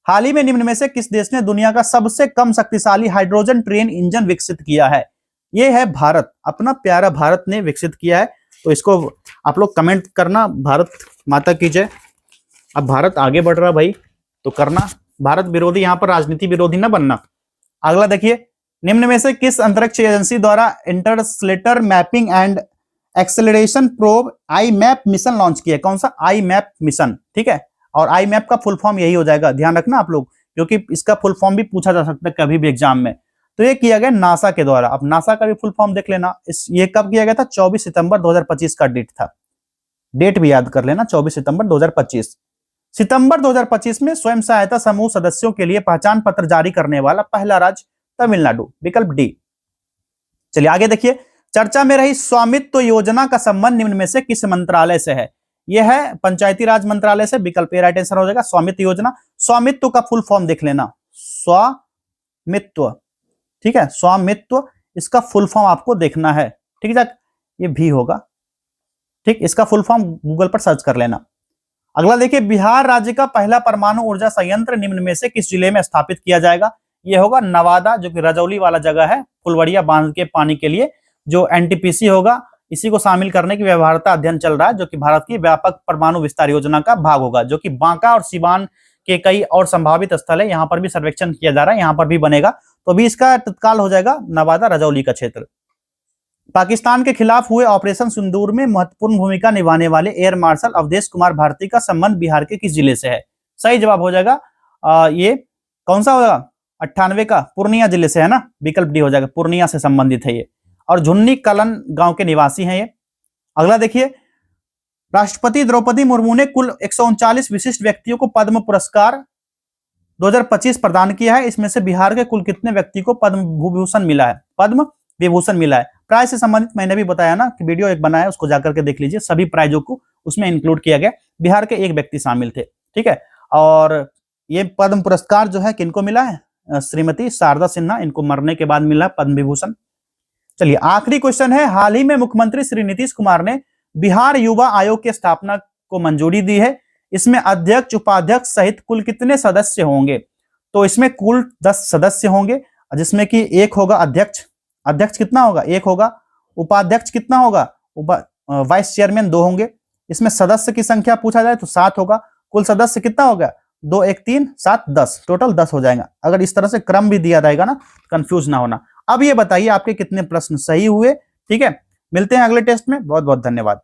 A: हाल ही में निम्न में से किस देश ने दुनिया का सबसे कम शक्तिशाली हाइड्रोजन ट्रेन इंजन विकसित किया है? यह है भारत, अपना प्यारा भारत ने विकसित किया है। तो इसको आप लोग कमेंट करना, भारत माता की जय। अब भारत आगे बढ़ रहा भाई, तो करना, भारत विरोधी, यहां पर राजनीति विरोधी ना बनना। अगला देखिए, निम्न में से किस अंतरिक्ष एजेंसी द्वारा interstellar mapping and acceleration probe IMAP mission launch किया? कौन सा? IMAP mission. ठीक है, और आईमैप का फुल फॉर्म यही हो जाएगा, ध्यान रखना आप लोग, क्योंकि इसका फुल फॉर्म भी पूछा जा सकता है कभी भी एग्जाम में। तो ये किया गया नासा के द्वारा। अब नासा का भी फुल फॉर्म देख लेना। ये कब किया गया था? 24 सितंबर 2025 का डेट था, डेट भी याद कर लेना, 24 सितंबर 2025। सितंबर 2025 में स्वयं सहायता समूह सदस्यों के लिए पहचान पत्र जारी करने वाला पहला राज्य तमिलनाडु, विकल्प डी। चलिए आगे देखिए, चर्चा में रही स्वामित्व योजना का संबंध निम्न में से किस मंत्रालय से है? यह है पंचायती राज मंत्रालय से, विकल्प ए राइट आंसर हो जाएगा। स्वामित्व योजना, स्वामित्व का फुल फॉर्म देख लेना, स्वामित्व। ठीक है, स्वामित्व, इसका फुल फॉर्म आपको देखना है। ठीक है, ये भी होगा। ठीक, इसका फुल फॉर्म गूगल पर सर्च कर लेना। अगला देखिए, बिहार राज्य का पहला परमाणु ऊर्जा संयंत्र निम्न में से किस जिले में स्थापित किया जाएगा? यह होगा नवादा, जो कि रजौली वाला जगह है, फुलवड़िया बांध के पानी के लिए जो एनटीपीसी होगा, इसी को शामिल करने की व्यवहार्यता अध्ययन चल रहा है, जो कि भारत की व्यापक परमाणु विस्तार योजना का भाग होगा, जो कि बांका और सिवान के कई और संभावित स्थल है, यहां पर भी सर्वेक्षण किया जा रहा है, यहां पर भी बनेगा। तो भी इसका तत्काल हो जाएगा नवादा रजौली का क्षेत्र। पाकिस्तान के खिलाफ हुए ऑपरेशन सिंदूर में महत्वपूर्ण भूमिका निभाने वाले एयर मार्शल अवधेश कुमार भारती का संबंध बिहार के किस जिले से है? सही जवाब हो जाएगा ये कौन सा होगा? 98 का पूर्णिया जिले से है ना, विकल्प डी हो जाएगा, पूर्णिया से संबंधित है ये, और झुन्नी कलन गांव के निवासी हैं ये। अगला देखिए, राष्ट्रपति द्रौपदी मुर्मू ने कुल 139 विशिष्ट व्यक्तियों को पद्म पुरस्कार 2025 प्रदान किया है। इसमें से बिहार के कुल कितने व्यक्ति को पद्म विभूषण मिला है? पद्म विभूषण मिला है। प्राइज से संबंधित मैंने भी बताया ना कि वीडियो एक बनाया, उसको जाकर के देख लीजिए, सभी प्राइजों को उसमें इंक्लूड किया गया। बिहार के एक व्यक्ति शामिल थे। ठीक है, और ये पद्म पुरस्कार जो है किनको मिला है? श्रीमती शारदा सिन्हा, इनको मरने के बाद मिला पद्म विभूषण। चलिए आखिरी क्वेश्चन है, हाल ही में मुख्यमंत्री श्री नीतीश कुमार ने बिहार युवा आयोग की स्थापना को मंजूरी दी है। इसमें अध्यक्ष, उपाध्यक्ष सहित कुल कितने सदस्य होंगे? तो इसमें कुल 10 सदस्य होंगे, जिसमें कि एक होगा अध्यक्ष। अध्यक्ष कितना होगा? एक होगा। उपाध्यक्ष कितना होगा? वाइस चेयरमैन 2 होंगे। इसमें सदस्य की संख्या पूछा जाए तो 7 होगा। कुल सदस्य कितना हो गया? 2 1 3 7 10, टोटल 10 हो जाएगा। अगर इस तरह से क्रम भी दिया रहेगा ना, कंफ्यूज ना होना। अब ये बताइए आपके कितने प्रश्न सही हुए। ठीक है, मिलते हैं अगले टेस्ट में। बहुत बहुत धन्यवाद।